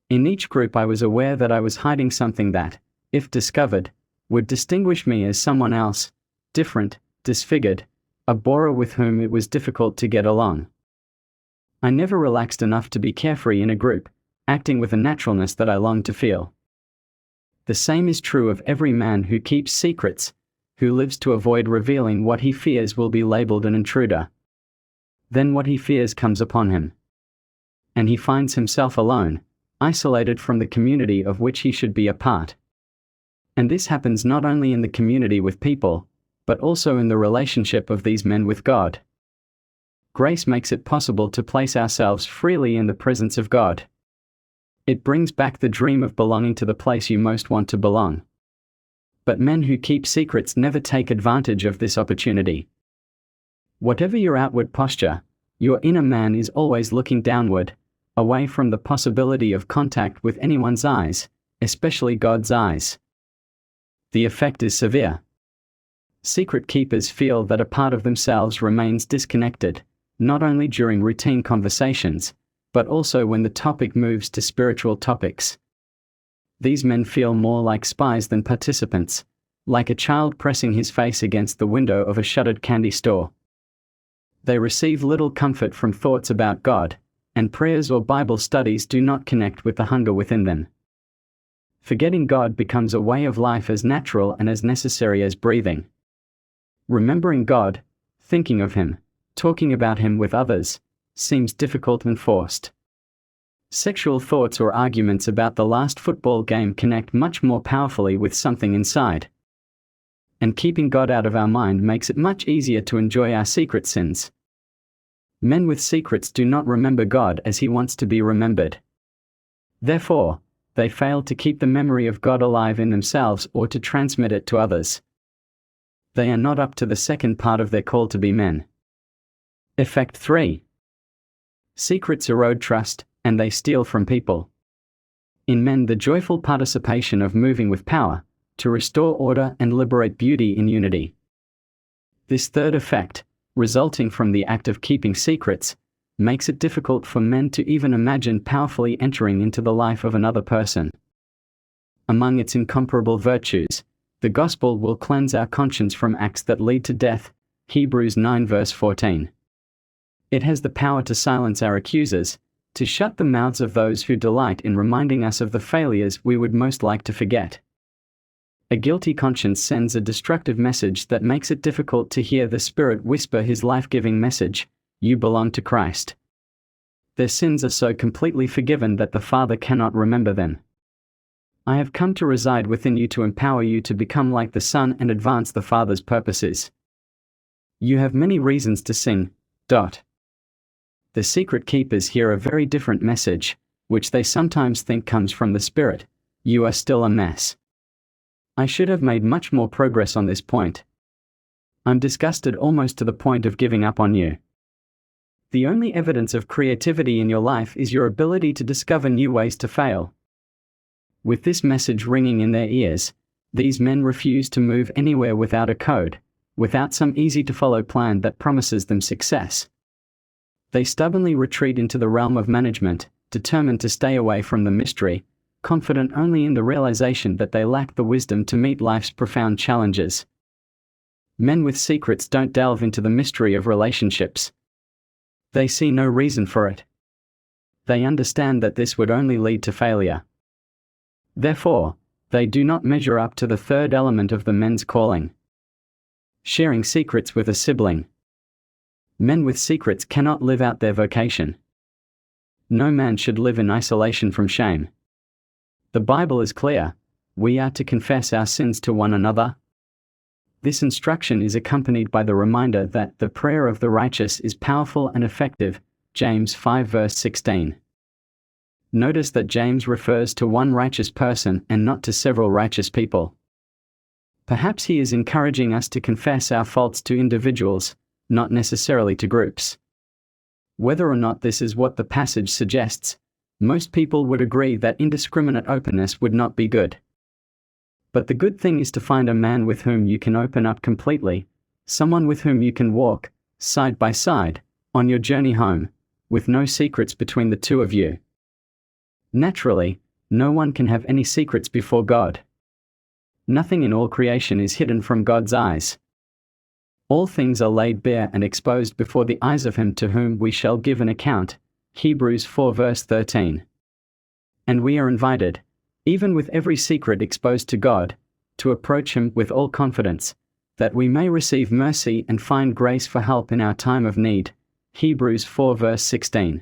In each group I was aware that I was hiding something that, if discovered, would distinguish me as someone else, different, disfigured, a borer with whom it was difficult to get along. I never relaxed enough to be carefree in a group, acting with a naturalness that I longed to feel. The same is true of every man who keeps secrets, who lives to avoid revealing what he fears will be labeled an intruder. Then what he fears comes upon him. And he finds himself alone, isolated from the community of which he should be a part. And this happens not only in the community with people, but also in the relationship of these men with God. Grace makes it possible to place ourselves freely in the presence of God. It brings back the dream of belonging to the place you most want to belong. But men who keep secrets never take advantage of this opportunity. Whatever your outward posture, your inner man is always looking downward, away from the possibility of contact with anyone's eyes, especially God's eyes. The effect is severe. Secret keepers feel that a part of themselves remains disconnected, not only during routine conversations, but also when the topic moves to spiritual topics. These men feel more like spies than participants, like a child pressing his face against the window of a shuttered candy store. They receive little comfort from thoughts about God, and prayers or Bible studies do not connect with the hunger within them. Forgetting God becomes a way of life as natural and as necessary as breathing. Remembering God, thinking of Him, talking about Him with others, seems difficult and forced. Sexual thoughts or arguments about the last football game connect much more powerfully with something inside. And keeping God out of our mind makes it much easier to enjoy our secret sins. Men with secrets do not remember God as He wants to be remembered. Therefore, they fail to keep the memory of God alive in themselves or to transmit it to others. They are not up to the second part of their call to be men. Effect 3. Secrets erode trust, and they steal from people. In men, the joyful participation of moving with power, to restore order and liberate beauty in unity. This third effect, resulting from the act of keeping secrets, makes it difficult for men to even imagine powerfully entering into the life of another person. Among its incomparable virtues, the gospel will cleanse our conscience from acts that lead to death, Hebrews 9 verse 14. It has the power to silence our accusers, to shut the mouths of those who delight in reminding us of the failures we would most like to forget. A guilty conscience sends a destructive message that makes it difficult to hear the Spirit whisper His life-giving message, "You belong to Christ." Their sins are so completely forgiven that the Father cannot remember them. I have come to reside within you to empower you to become like the Son and advance the Father's purposes. You have many reasons to sing. The secret keepers hear a very different message, which they sometimes think comes from the Spirit. You are still a mess. I should have made much more progress on this point. I'm disgusted almost to the point of giving up on you. The only evidence of creativity in your life is your ability to discover new ways to fail. With this message ringing in their ears, these men refuse to move anywhere without a code, without some easy-to-follow plan that promises them success. They stubbornly retreat into the realm of management, determined to stay away from the mystery, confident only in the realization that they lack the wisdom to meet life's profound challenges. Men with secrets don't delve into the mystery of relationships. They see no reason for it. They understand that this would only lead to failure. Therefore, they do not measure up to the third element of the men's calling: sharing secrets with a sibling. Men with secrets cannot live out their vocation. No man should live in isolation from shame. The Bible is clear: we are to confess our sins to one another. This instruction is accompanied by the reminder that the prayer of the righteous is powerful and effective, James 5 verse 16. Notice that James refers to one righteous person and not to several righteous people. Perhaps he is encouraging us to confess our faults to individuals, not necessarily to groups. Whether or not this is what the passage suggests, most people would agree that indiscriminate openness would not be good. But the good thing is to find a man with whom you can open up completely, someone with whom you can walk, side by side, on your journey home, with no secrets between the two of you. Naturally, no one can have any secrets before God. Nothing in all creation is hidden from God's eyes. All things are laid bare and exposed before the eyes of Him to whom we shall give an account, Hebrews 4 verse 13. And we are invited, even with every secret exposed to God, to approach Him with all confidence, that we may receive mercy and find grace for help in our time of need, Hebrews 4 verse 16.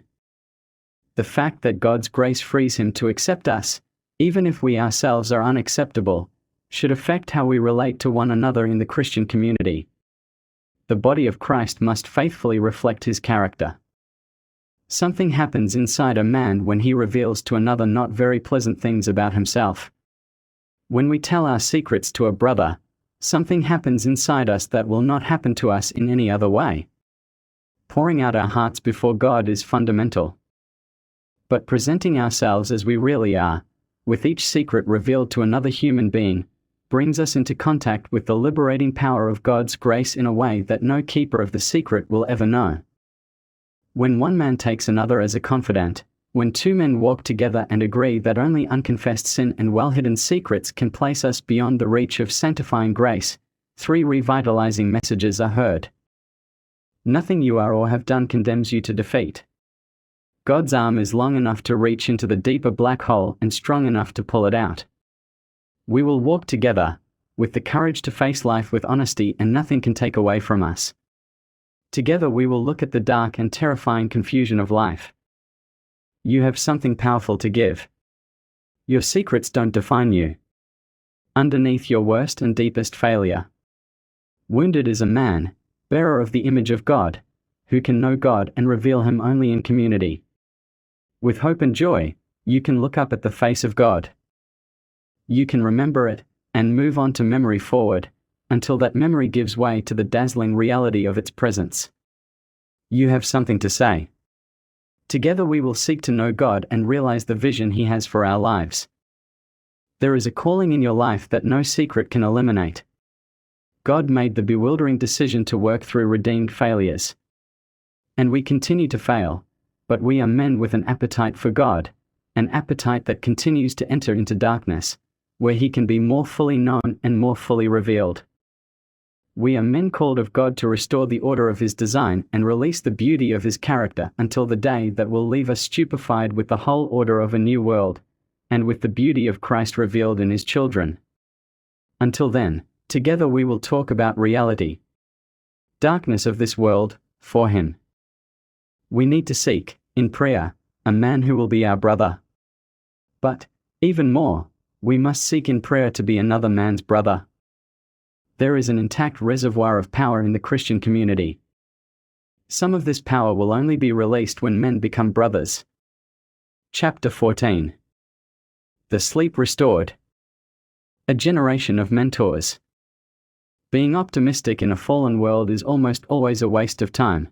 The fact that God's grace frees Him to accept us, even if we ourselves are unacceptable, should affect how we relate to one another in the Christian community. The body of Christ must faithfully reflect His character. Something happens inside a man when he reveals to another not very pleasant things about himself. When we tell our secrets to a brother, something happens inside us that will not happen to us in any other way. Pouring out our hearts before God is fundamental. But presenting ourselves as we really are, with each secret revealed to another human being, brings us into contact with the liberating power of God's grace in a way that no keeper of the secret will ever know. When one man takes another as a confidant, when two men walk together and agree that only unconfessed sin and well-hidden secrets can place us beyond the reach of sanctifying grace, three revitalizing messages are heard. Nothing you are or have done condemns you to defeat. God's arm is long enough to reach into the deeper black hole and strong enough to pull it out. We will walk together, with the courage to face life with honesty, and nothing can take away from us. Together we will look at the dark and terrifying confusion of life. You have something powerful to give. Your secrets don't define you. Underneath your worst and deepest failure, wounded is a man, bearer of the image of God, who can know God and reveal Him only in community. With hope and joy, you can look up at the face of God. You can remember it, and move on to memory forward, until that memory gives way to the dazzling reality of its presence. You have something to say. Together we will seek to know God and realize the vision He has for our lives. There is a calling in your life that no secret can eliminate. God made the bewildering decision to work through redeemed failures. And we continue to fail, but we are men with an appetite for God, an appetite that continues to enter into darkness, where He can be more fully known and more fully revealed. We are men called of God to restore the order of His design and release the beauty of His character until the day that will leave us stupefied with the whole order of a new world, and with the beauty of Christ revealed in His children. Until then, together we will talk about reality. Darkness of this world, for Him. We need to seek, in prayer, a man who will be our brother. But, even more, we must seek in prayer to be another man's brother. There is an intact reservoir of power in the Christian community. Some of this power will only be released when men become brothers. Chapter 14. The Sleep Restored. A generation of mentors. Being optimistic in a fallen world is almost always a waste of time.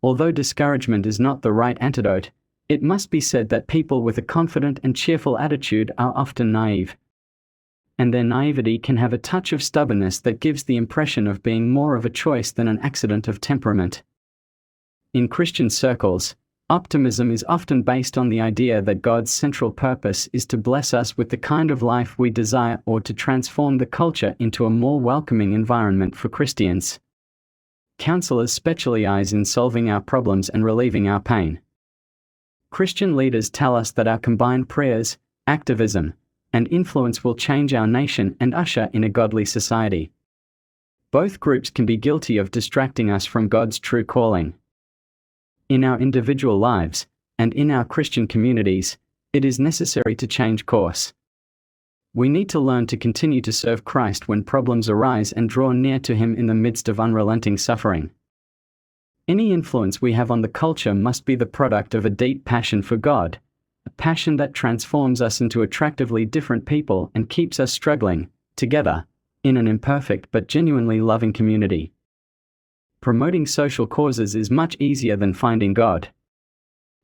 Although discouragement is not the right antidote, it must be said that people with a confident and cheerful attitude are often naive. And their naivety can have a touch of stubbornness that gives the impression of being more of a choice than an accident of temperament. In Christian circles, optimism is often based on the idea that God's central purpose is to bless us with the kind of life we desire or to transform the culture into a more welcoming environment for Christians. Counselors specialize in solving our problems and relieving our pain. Christian leaders tell us that our combined prayers, activism, and influence will change our nation and usher in a godly society. Both groups can be guilty of distracting us from God's true calling. In our individual lives, and in our Christian communities, it is necessary to change course. We need to learn to continue to serve Christ when problems arise and draw near to Him in the midst of unrelenting suffering. Any influence we have on the culture must be the product of a deep passion for God, a passion that transforms us into attractively different people and keeps us struggling, together, in an imperfect but genuinely loving community. Promoting social causes is much easier than finding God.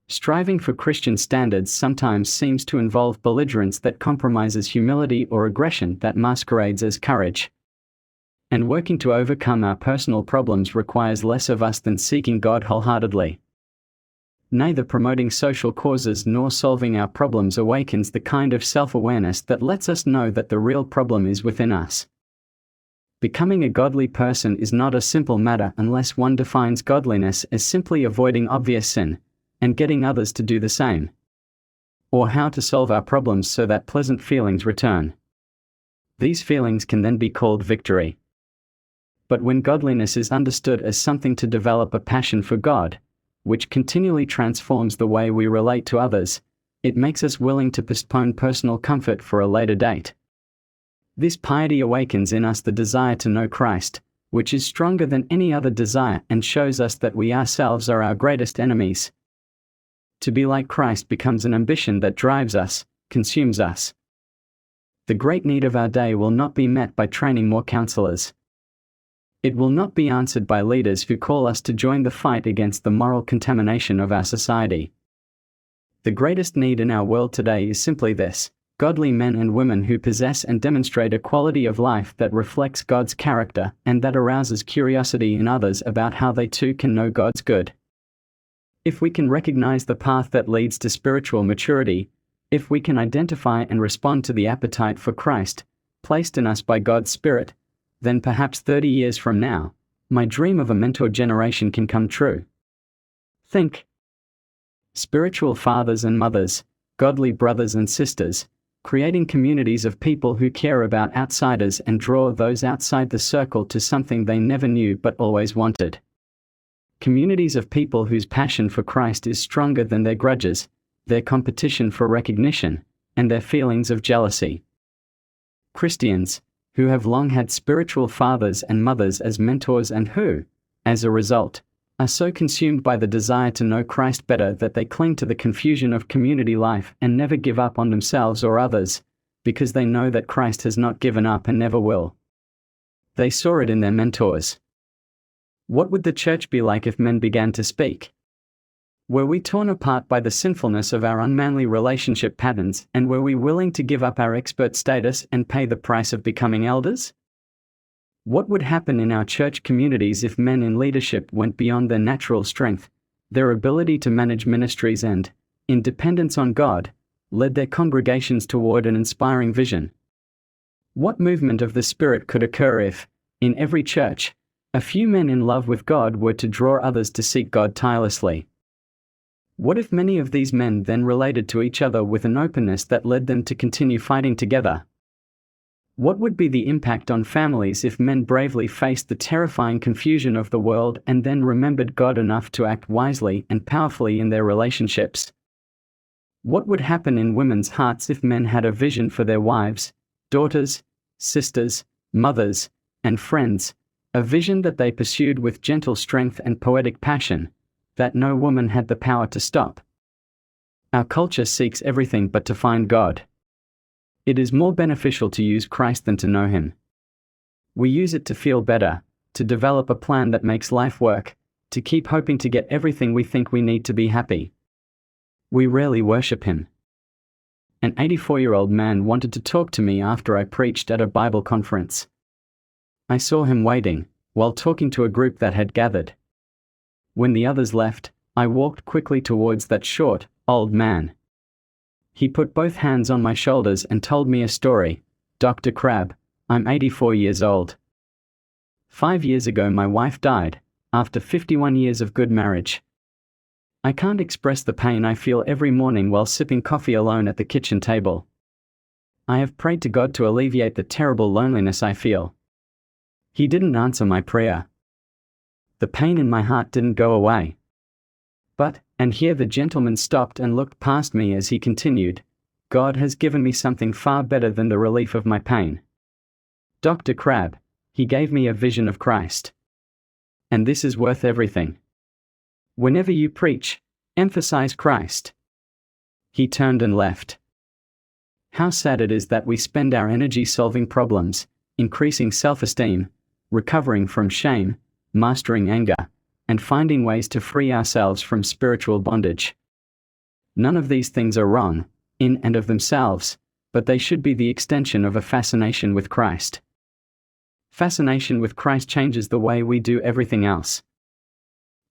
Striving for Christian standards sometimes seems to involve belligerence that compromises humility or aggression that masquerades as courage. And working to overcome our personal problems requires less of us than seeking God wholeheartedly. Neither promoting social causes nor solving our problems awakens the kind of self-awareness that lets us know that the real problem is within us. Becoming a godly person is not a simple matter unless one defines godliness as simply avoiding obvious sin, and getting others to do the same. Or how to solve our problems so that pleasant feelings return. These feelings can then be called victory. But when godliness is understood as something to develop a passion for God, which continually transforms the way we relate to others, it makes us willing to postpone personal comfort for a later date. This piety awakens in us the desire to know Christ, which is stronger than any other desire and shows us that we ourselves are our greatest enemies. To be like Christ becomes an ambition that drives us, consumes us. The great need of our day will not be met by training more counselors. It will not be answered by leaders who call us to join the fight against the moral contamination of our society. The greatest need in our world today is simply this: godly men and women who possess and demonstrate a quality of life that reflects God's character and that arouses curiosity in others about how they too can know God's good. If we can recognize the path that leads to spiritual maturity, if we can identify and respond to the appetite for Christ, placed in us by God's Spirit, then perhaps 30 years from now, my dream of a mentor generation can come true. Think. Spiritual fathers and mothers, godly brothers and sisters, creating communities of people who care about outsiders and draw those outside the circle to something they never knew but always wanted. Communities of people whose passion for Christ is stronger than their grudges, their competition for recognition, and their feelings of jealousy. Christians, who have long had spiritual fathers and mothers as mentors and who, as a result, are so consumed by the desire to know Christ better that they cling to the confusion of community life and never give up on themselves or others, because they know that Christ has not given up and never will. They saw it in their mentors. What would the church be like if men began to speak? Were we torn apart by the sinfulness of our unmanly relationship patterns, and were we willing to give up our expert status and pay the price of becoming elders? What would happen in our church communities if men in leadership went beyond their natural strength, their ability to manage ministries and, in dependence on God, led their congregations toward an inspiring vision? What movement of the Spirit could occur if, in every church, a few men in love with God were to draw others to seek God tirelessly? What if many of these men then related to each other with an openness that led them to continue fighting together? What would be the impact on families if men bravely faced the terrifying confusion of the world and then remembered God enough to act wisely and powerfully in their relationships? What would happen in women's hearts if men had a vision for their wives, daughters, sisters, mothers, and friends, a vision that they pursued with gentle strength and poetic passion, that no woman had the power to stop? Our culture seeks everything but to find God. It is more beneficial to use Christ than to know Him. We use it to feel better, to develop a plan that makes life work, to keep hoping to get everything we think we need to be happy. We rarely worship Him. An 84-year-old man wanted to talk to me after I preached at a Bible conference. I saw him waiting, while talking to a group that had gathered. When the others left, I walked quickly towards that short, old man. He put both hands on my shoulders and told me a story. "Dr. Crabb, I'm 84 years old. 5 years ago my wife died, after 51 years of good marriage. I can't express the pain I feel every morning while sipping coffee alone at the kitchen table. I have prayed to God to alleviate the terrible loneliness I feel. He didn't answer my prayer. The pain in my heart didn't go away. But," and here the gentleman stopped and looked past me as he continued, "God has given me something far better than the relief of my pain. Dr. Crabb, He gave me a vision of Christ. And this is worth everything. Whenever you preach, emphasize Christ." He turned and left. How sad it is that we spend our energy solving problems, increasing self-esteem, recovering from shame, mastering anger, and finding ways to free ourselves from spiritual bondage. None of these things are wrong, in and of themselves, but they should be the extension of a fascination with Christ. Fascination with Christ changes the way we do everything else.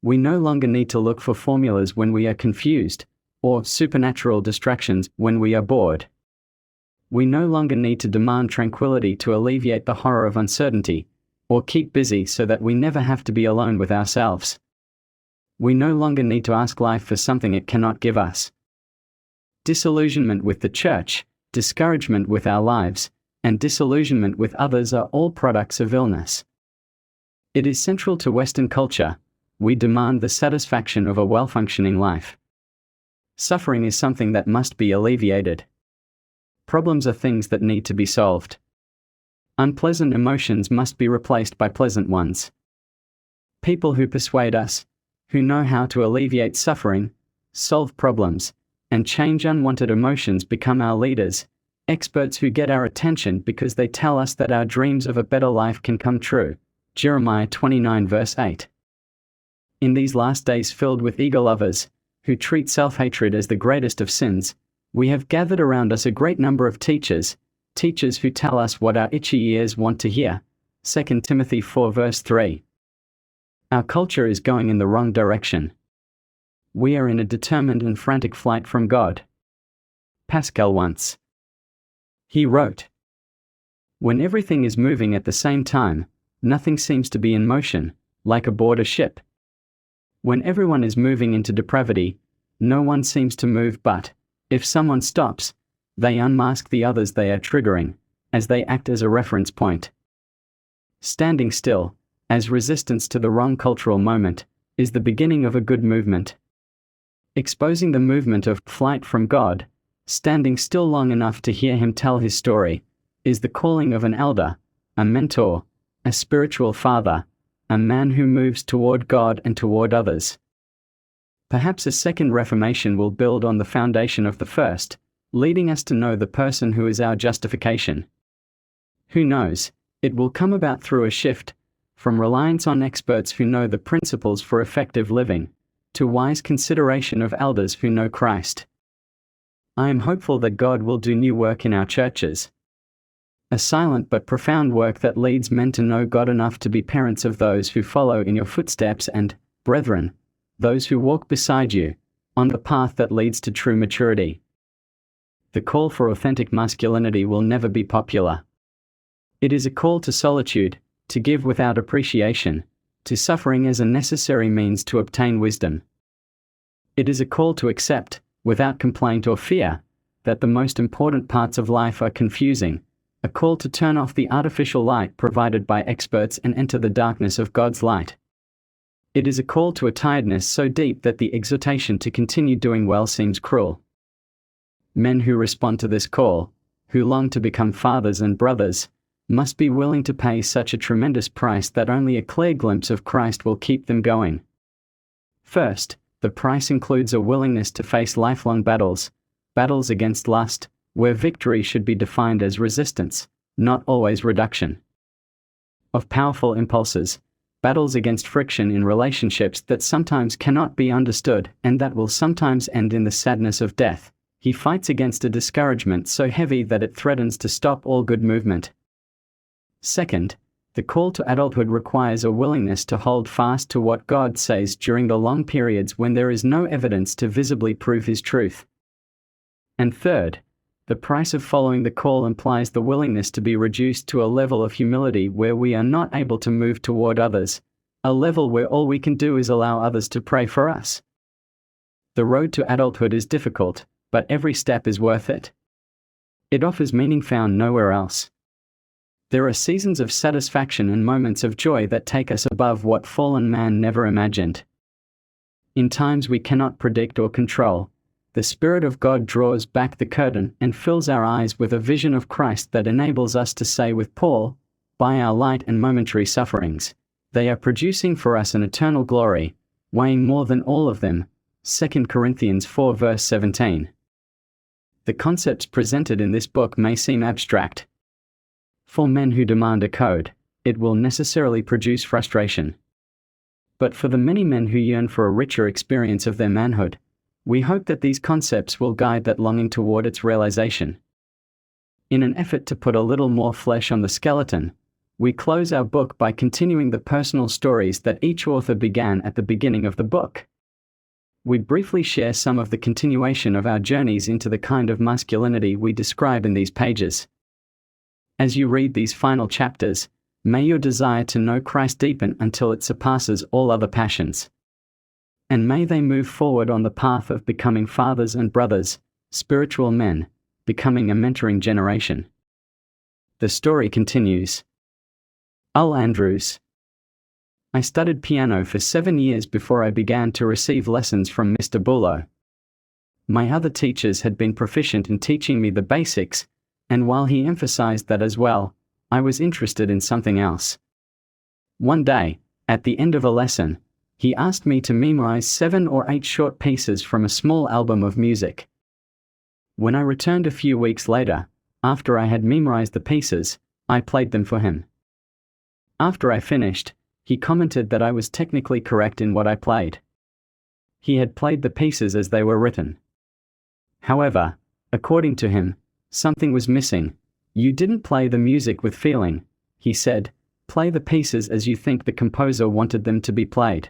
We no longer need to look for formulas when we are confused, or supernatural distractions when we are bored. We no longer need to demand tranquility to alleviate the horror of uncertainty, or keep busy so that we never have to be alone with ourselves. We no longer need to ask life for something it cannot give us. Disillusionment with the church, discouragement with our lives, and disillusionment with others are all products of illness. It is central to Western culture. We demand the satisfaction of a well-functioning life. Suffering is something that must be alleviated. Problems are things that need to be solved. Unpleasant emotions must be replaced by pleasant ones. People who persuade us, who know how to alleviate suffering, solve problems, and change unwanted emotions become our leaders, experts who get our attention because they tell us that our dreams of a better life can come true. Jeremiah 29 verse 8. In these last days filled with eager lovers, who treat self-hatred as the greatest of sins, we have gathered around us a great number of teachers who tell us what our itchy ears want to hear. 2 Timothy 4 verse 3. Our culture is going in the wrong direction. We are in a determined and frantic flight from God. Pascal once. He wrote, "When everything is moving at the same time, nothing seems to be in motion, like aboard a ship. When everyone is moving into depravity, No one seems to move, but if someone stops, they unmask the others they are triggering, as they act as a reference point. Standing still, as resistance to the wrong cultural moment, is the beginning of a good movement. Exposing the movement of flight from God, standing still long enough to hear Him tell His story, is the calling of an elder, a mentor, a spiritual father, a man who moves toward God and toward others. Perhaps a second Reformation will build on the foundation of the first, leading us to know the person who is our justification. Who knows, it will come about through a shift, from reliance on experts who know the principles for effective living, to wise consideration of elders who know Christ. I am hopeful that God will do new work in our churches. A silent but profound work that leads men to know God enough to be parents of those who follow in your footsteps and, brethren, those who walk beside you, on the path that leads to true maturity. The call for authentic masculinity will never be popular. It is a call to solitude, to give without appreciation, to suffering as a necessary means to obtain wisdom. It is a call to accept, without complaint or fear, that the most important parts of life are confusing, a call to turn off the artificial light provided by experts and enter the darkness of God's light. It is a call to a tiredness so deep that the exhortation to continue doing well seems cruel. Men who respond to this call, who long to become fathers and brothers, must be willing to pay such a tremendous price that only a clear glimpse of Christ will keep them going. First, the price includes a willingness to face lifelong battles against lust, where victory should be defined as resistance, not always reduction. Of powerful impulses, battles against friction in relationships that sometimes cannot be understood and that will sometimes end in the sadness of death. He fights against a discouragement so heavy that it threatens to stop all good movement. Second, the call to adulthood requires a willingness to hold fast to what God says during the long periods when there is no evidence to visibly prove His truth. And third, the price of following the call implies the willingness to be reduced to a level of humility where we are not able to move toward others, a level where all we can do is allow others to pray for us. The road to adulthood is difficult, but every step is worth it. It offers meaning found nowhere else. There are seasons of satisfaction and moments of joy that take us above what fallen man never imagined. In times we cannot predict or control, the Spirit of God draws back the curtain and fills our eyes with a vision of Christ that enables us to say with Paul, "By our light and momentary sufferings, they are producing for us an eternal glory, weighing more than all of them." 2 Corinthians 4 verse 17. The concepts presented in this book may seem abstract. For men who demand a code, it will necessarily produce frustration. But for the many men who yearn for a richer experience of their manhood, we hope that these concepts will guide that longing toward its realization. In an effort to put a little more flesh on the skeleton, we close our book by continuing the personal stories that each author began at the beginning of the book. We briefly share some of the continuation of our journeys into the kind of masculinity we describe in these pages. As you read these final chapters, may your desire to know Christ deepen until it surpasses all other passions. And may they move forward on the path of becoming fathers and brothers, spiritual men, becoming a mentoring generation. The story continues. Al Andrews. I studied piano for 7 years before I began to receive lessons from Mr. Bulow. My other teachers had been proficient in teaching me the basics, and while he emphasized that as well, I was interested in something else. One day, at the end of a lesson, he asked me to memorize 7 or 8 short pieces from a small album of music. When I returned a few weeks later, after I had memorized the pieces, I played them for him. After I finished, he commented that I was technically correct in what I played. He had played the pieces as they were written. However, according to him, something was missing. "You didn't play the music with feeling," he said. "Play the pieces as you think the composer wanted them to be played."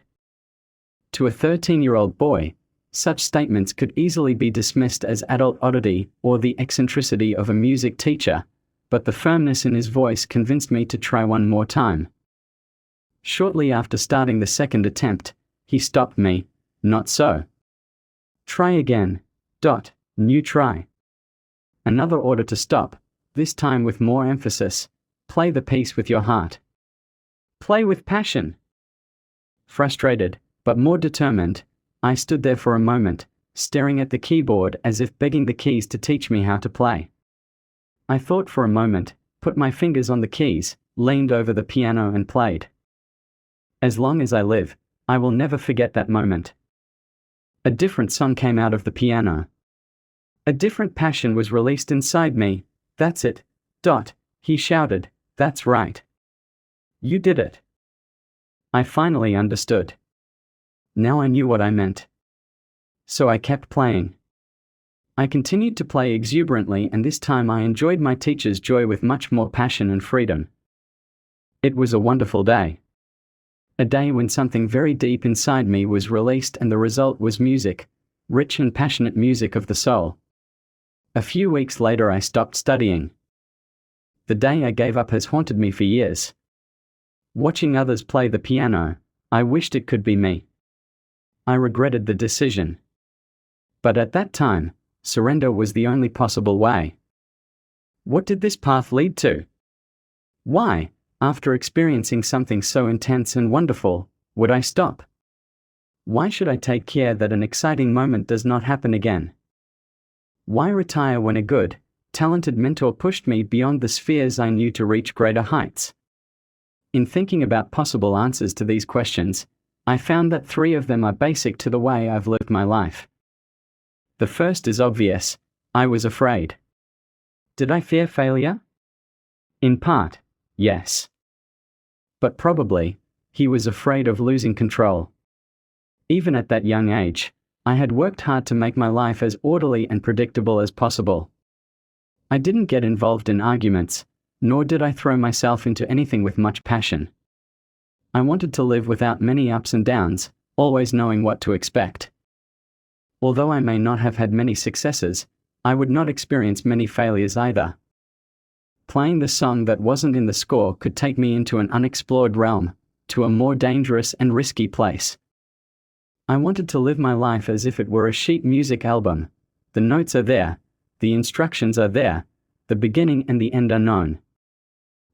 To a 13-year-old boy, such statements could easily be dismissed as adult oddity or the eccentricity of a music teacher, but the firmness in his voice convinced me to try one more time. Shortly after starting the second attempt, he stopped me. "Not so. Try again. New try. Another order to stop, this time with more emphasis. Play the piece with your heart. Play with passion. Frustrated, but more determined, I stood there for a moment, staring at the keyboard as if begging the keys to teach me how to play. I thought for a moment, put my fingers on the keys, leaned over the piano and played. As long as I live, I will never forget that moment. A different song came out of the piano. A different passion was released inside me. That's it. He shouted, that's right. You did it. I finally understood. Now I knew what I meant. So I kept playing. I continued to play exuberantly, and this time I enjoyed my teacher's joy with much more passion and freedom. It was a wonderful day. A day when something very deep inside me was released, and the result was music, rich and passionate music of the soul. A few weeks later I stopped studying. The day I gave up has haunted me for years. Watching others play the piano, I wished it could be me. I regretted the decision. But at that time, surrender was the only possible way. What did this path lead to? Why, after experiencing something so intense and wonderful, would I stop? Why should I take care that an exciting moment does not happen again? Why retire when a good, talented mentor pushed me beyond the spheres I knew to reach greater heights? In thinking about possible answers to these questions, I found that 3 of them are basic to the way I've lived my life. The first is obvious. I was afraid. Did I fear failure? In part, yes. But probably, he was afraid of losing control. Even at that young age, I had worked hard to make my life as orderly and predictable as possible. I didn't get involved in arguments, nor did I throw myself into anything with much passion. I wanted to live without many ups and downs, always knowing what to expect. Although I may not have had many successes, I would not experience many failures either. Playing the song that wasn't in the score could take me into an unexplored realm, to a more dangerous and risky place. I wanted to live my life as if it were a sheet music album. The notes are there, the instructions are there, the beginning and the end are known.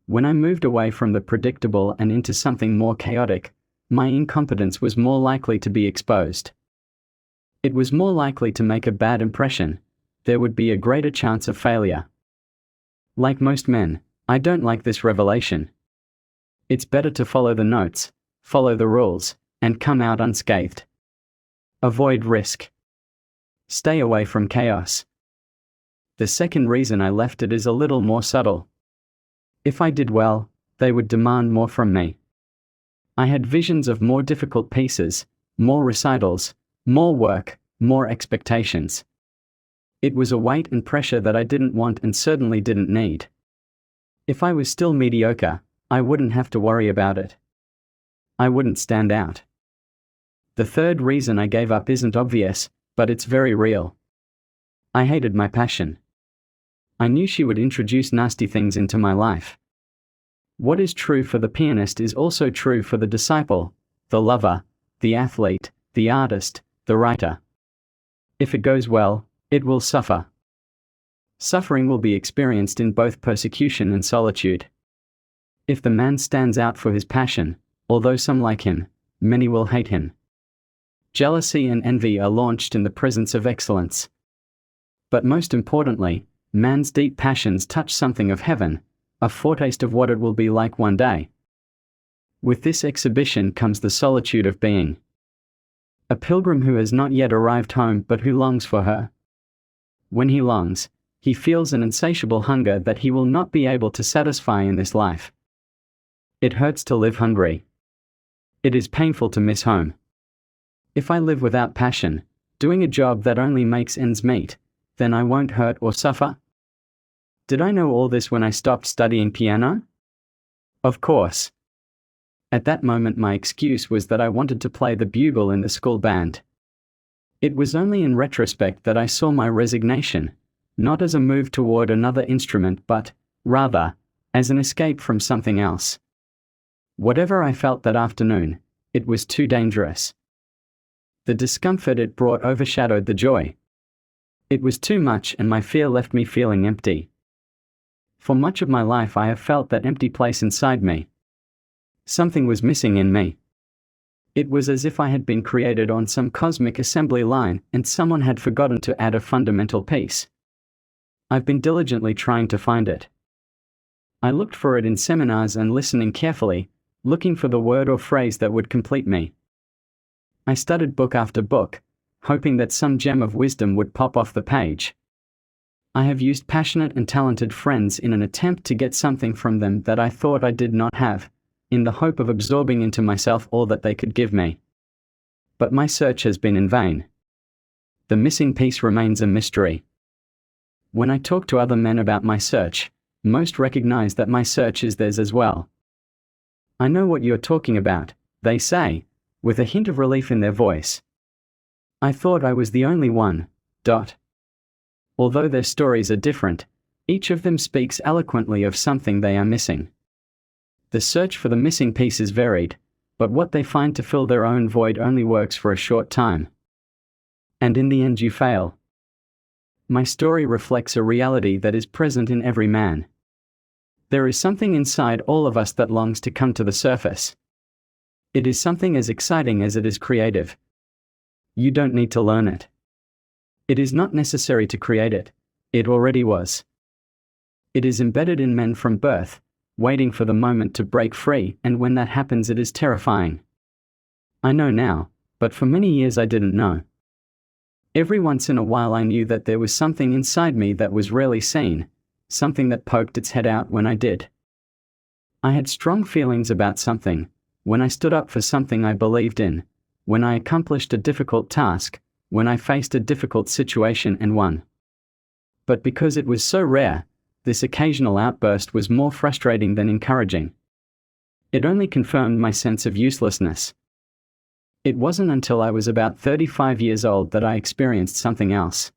When I moved away from the predictable and into something more chaotic, my incompetence was more likely to be exposed. It was more likely to make a bad impression. There would be a greater chance of failure. Like most men, I don't like this revelation. It's better to follow the notes, follow the rules, and come out unscathed. Avoid risk. Stay away from chaos. The second reason I left it is a little more subtle. If I did well, they would demand more from me. I had visions of more difficult pieces, more recitals, more work, more expectations. It was a weight and pressure that I didn't want and certainly didn't need. If I was still mediocre, I wouldn't have to worry about it. I wouldn't stand out. The third reason I gave up isn't obvious, but it's very real. I hated my passion. I knew she would introduce nasty things into my life. What is true for the pianist is also true for the disciple, the lover, the athlete, the artist, the writer. If it goes well, it will suffer. Suffering will be experienced in both persecution and solitude. If the man stands out for his passion, although some like him, many will hate him. Jealousy and envy are launched in the presence of excellence. But most importantly, man's deep passions touch something of heaven, a foretaste of what it will be like one day. With this exhibition comes the solitude of being. A pilgrim who has not yet arrived home but who longs for her. When he longs, he feels an insatiable hunger that he will not be able to satisfy in this life. It hurts to live hungry. It is painful to miss home. If I live without passion, doing a job that only makes ends meet, then I won't hurt or suffer? Did I know all this when I stopped studying piano? Of course. At that moment my excuse was that I wanted to play the bugle in the school band. It was only in retrospect that I saw my resignation, not as a move toward another instrument but, rather, as an escape from something else. Whatever I felt that afternoon, it was too dangerous. The discomfort it brought overshadowed the joy. It was too much, and my fear left me feeling empty. For much of my life I have felt that empty place inside me. Something was missing in me. It was as if I had been created on some cosmic assembly line and someone had forgotten to add a fundamental piece. I've been diligently trying to find it. I looked for it in seminars and listening carefully, looking for the word or phrase that would complete me. I studied book after book, hoping that some gem of wisdom would pop off the page. I have used passionate and talented friends in an attempt to get something from them that I thought I did not have, in the hope of absorbing into myself all that they could give me. But my search has been in vain. The missing piece remains a mystery. When I talk to other men about my search, most recognize that my search is theirs as well. I know what you're talking about, they say, with a hint of relief in their voice. I thought I was the only one. Although their stories are different, each of them speaks eloquently of something they are missing. The search for the missing piece is varied, but what they find to fill their own void only works for a short time. And in the end you fail. My story reflects a reality that is present in every man. There is something inside all of us that longs to come to the surface. It is something as exciting as it is creative. You don't need to learn it. It is not necessary to create it, it already was. It is embedded in men from birth, waiting for the moment to break free, and when that happens it is terrifying. I know now, but for many years I didn't know. Every once in a while I knew that there was something inside me that was rarely seen, something that poked its head out when I did. I had strong feelings about something, when I stood up for something I believed in, when I accomplished a difficult task, when I faced a difficult situation and won. But because it was so rare, this occasional outburst was more frustrating than encouraging. It only confirmed my sense of uselessness. It wasn't until I was about 35 years old that I experienced something else.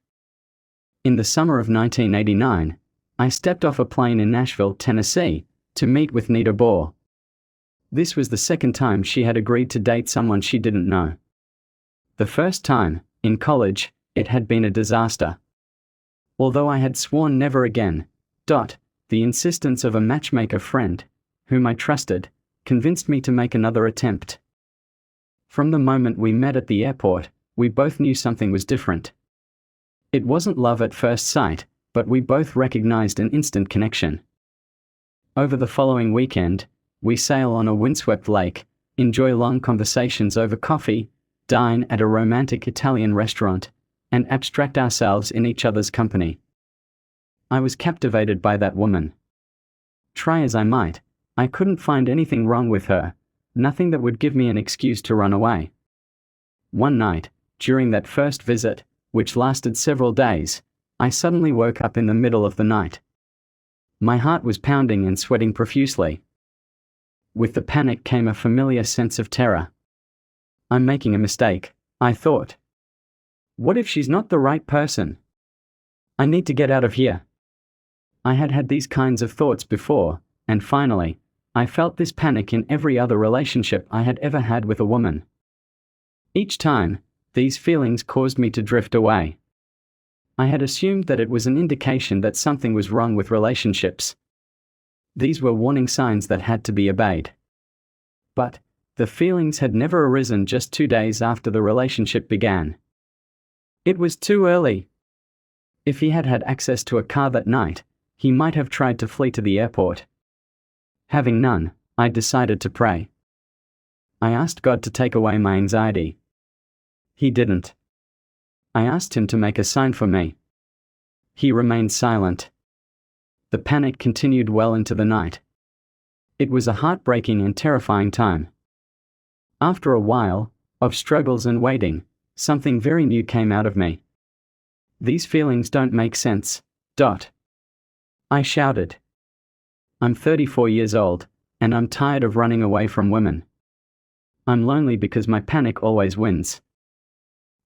In the summer of 1989, I stepped off a plane in Nashville, Tennessee, to meet with Nita Bohr. This was the second time she had agreed to date someone she didn't know. The first time, in college, it had been a disaster. Although I had sworn never again, the insistence of a matchmaker friend, whom I trusted, convinced me to make another attempt. From the moment we met at the airport, we both knew something was different. It wasn't love at first sight, but we both recognized an instant connection. Over the following weekend, we sail on a windswept lake, enjoy long conversations over coffee, dine at a romantic Italian restaurant, and abstract ourselves in each other's company. I was captivated by that woman. Try as I might, I couldn't find anything wrong with her, nothing that would give me an excuse to run away. One night, during that first visit, which lasted several days, I suddenly woke up in the middle of the night. My heart was pounding and sweating profusely. With the panic came a familiar sense of terror. I'm making a mistake, I thought. What if she's not the right person? I need to get out of here. I had had these kinds of thoughts before, and finally, I felt this panic in every other relationship I had ever had with a woman. Each time, these feelings caused me to drift away. I had assumed that it was an indication that something was wrong with relationships. These were warning signs that had to be obeyed. But the feelings had never arisen just 2 days after the relationship began. It was too early. If he had had access to a car that night, he might have tried to flee to the airport. Having none, I decided to pray. I asked God to take away my anxiety. He didn't. I asked him to make a sign for me. He remained silent. The panic continued well into the night. It was a heartbreaking and terrifying time. After a while of struggles and waiting, something very new came out of me. These feelings don't make sense. I shouted. I'm 34 years old, and I'm tired of running away from women. I'm lonely because my panic always wins.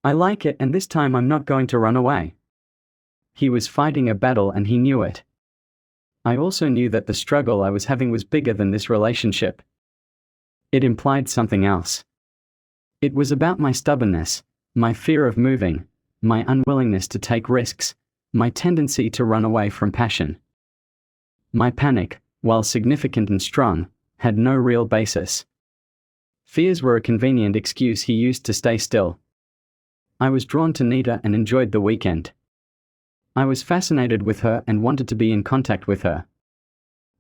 I like it, and this time I'm not going to run away. He was fighting a battle and he knew it. I also knew that the struggle I was having was bigger than this relationship. It implied something else. It was about my stubbornness, my fear of moving, my unwillingness to take risks, my tendency to run away from passion. My panic, while significant and strong, had no real basis. Fears were a convenient excuse he used to stay still. I was drawn to Nita and enjoyed the weekend. I was fascinated with her and wanted to be in contact with her.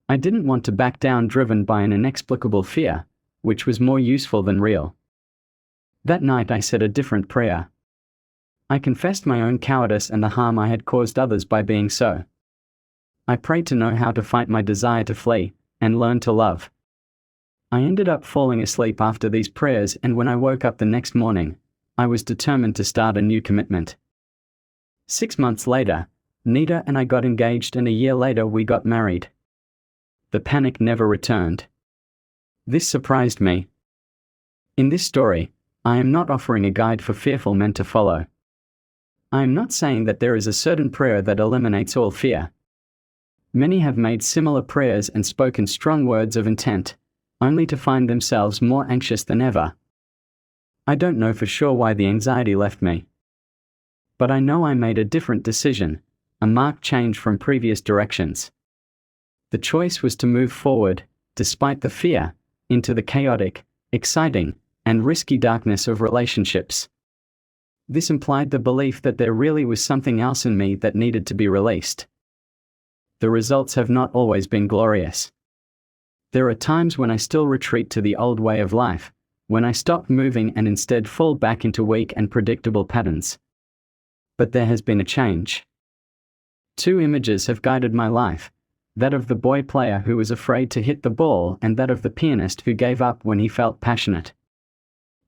I didn't want to back down, driven by an inexplicable fear, which was more useful than real. That night I said a different prayer. I confessed my own cowardice and the harm I had caused others by being so. I prayed to know how to fight my desire to flee, and learn to love. I ended up falling asleep after these prayers, and when I woke up the next morning, I was determined to start a new commitment. 6 months later, Nita and I got engaged, and a year later we got married. The panic never returned. This surprised me. In this story, I am not offering a guide for fearful men to follow. I am not saying that there is a certain prayer that eliminates all fear. Many have made similar prayers and spoken strong words of intent, only to find themselves more anxious than ever. I don't know for sure why the anxiety left me. But I know I made a different decision, a marked change from previous directions. The choice was to move forward, despite the fear, into the chaotic, exciting, and risky darkness of relationships. This implied the belief that there really was something else in me that needed to be released. The results have not always been glorious. There are times when I still retreat to the old way of life, when I stop moving and instead fall back into weak and predictable patterns. But there has been a change. 2 images have guided my life, that of the boy player who was afraid to hit the ball and that of the pianist who gave up when he felt passionate.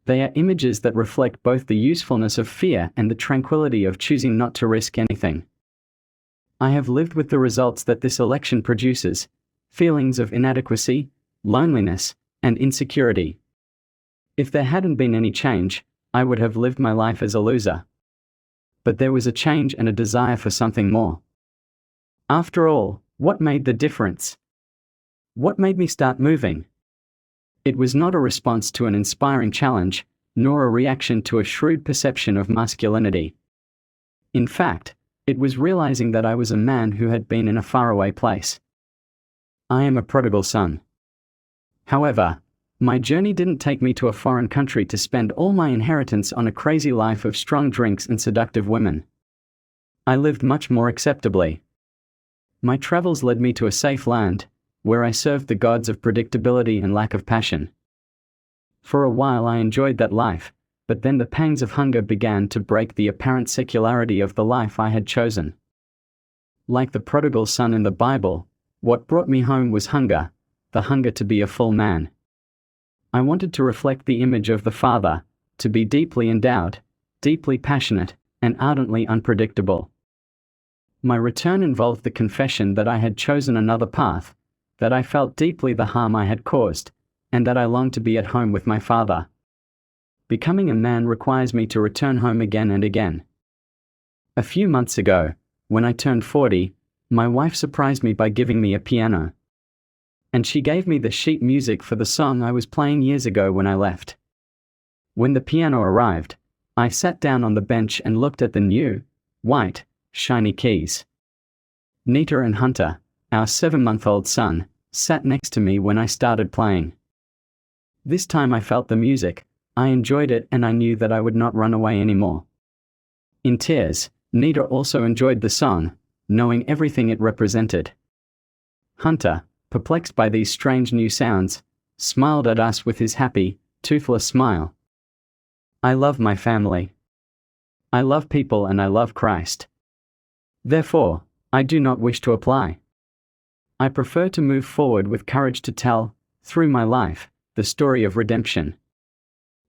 They are images that reflect both the usefulness of fear and the tranquility of choosing not to risk anything. I have lived with the results that this election produces: feelings of inadequacy, loneliness, and insecurity. If there hadn't been any change, I would have lived my life as a loser. But there was a change and a desire for something more. After all, what made the difference? What made me start moving? It was not a response to an inspiring challenge, nor a reaction to a shrewd perception of masculinity. In fact, it was realizing that I was a man who had been in a faraway place. I am a prodigal son. However, my journey didn't take me to a foreign country to spend all my inheritance on a crazy life of strong drinks and seductive women. I lived much more acceptably. My travels led me to a safe land, where I served the gods of predictability and lack of passion. For a while I enjoyed that life, but then the pangs of hunger began to break the apparent secularity of the life I had chosen. Like the prodigal son in the Bible, what brought me home was hunger, the hunger to be a full man. I wanted to reflect the image of the Father, to be deeply endowed, deeply passionate, and ardently unpredictable. My return involved the confession that I had chosen another path, that I felt deeply the harm I had caused, and that I longed to be at home with my Father. Becoming a man requires me to return home again and again. A few months ago, when I turned 40, my wife surprised me by giving me a piano. And she gave me the sheet music for the song I was playing years ago when I left. When the piano arrived, I sat down on the bench and looked at the new, white, shiny keys. Nita and Hunter, our 7-month-old son, sat next to me when I started playing. This time I felt the music, I enjoyed it, and I knew that I would not run away anymore. In tears, Nita also enjoyed the song, knowing everything it represented. Hunter, perplexed by these strange new sounds, smiled at us with his happy, toothless smile. I love my family. I love people and I love Christ. Therefore, I do not wish to apply. I prefer to move forward with courage to tell, through my life, the story of redemption.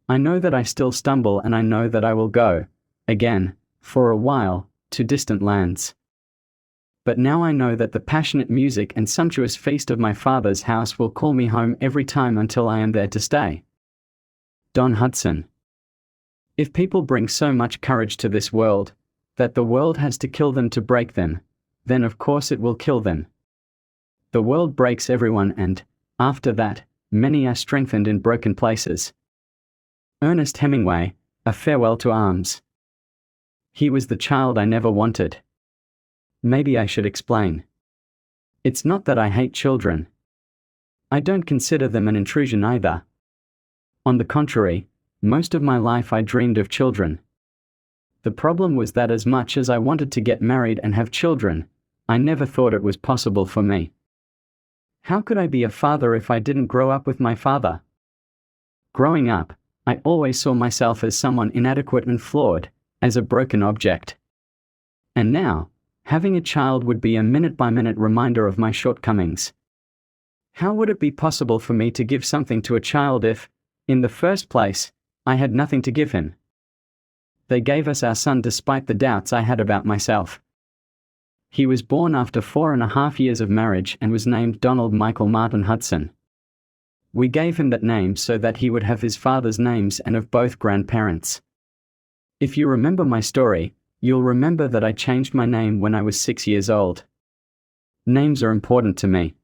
I know that I still stumble, and I know that I will go, again, for a while, to distant lands. But now I know that the passionate music and sumptuous feast of my Father's house will call me home every time until I am there to stay. Don Hudson. If people bring so much courage to this world, that the world has to kill them to break them, then of course it will kill them. The world breaks everyone, and, after that, many are strengthened in broken places. Ernest Hemingway, A farewell to arms. He was the child I never wanted. Maybe I should explain. It's not that I hate children. I don't consider them an intrusion either. On the contrary, most of my life I dreamed of children. The problem was that as much as I wanted to get married and have children, I never thought it was possible for me. How could I be a father if I didn't grow up with my father? Growing up, I always saw myself as someone inadequate and flawed, as a broken object. And now, having a child would be a minute-by-minute reminder of my shortcomings. How would it be possible for me to give something to a child if, in the first place, I had nothing to give him? They gave us our son despite the doubts I had about myself. He was born after 4.5 years of marriage and was named Donald Michael Martin Hudson. We gave him that name so that he would have his father's names and of both grandparents. If you remember my story, you'll remember that I changed my name when I was 6 years old. Names are important to me.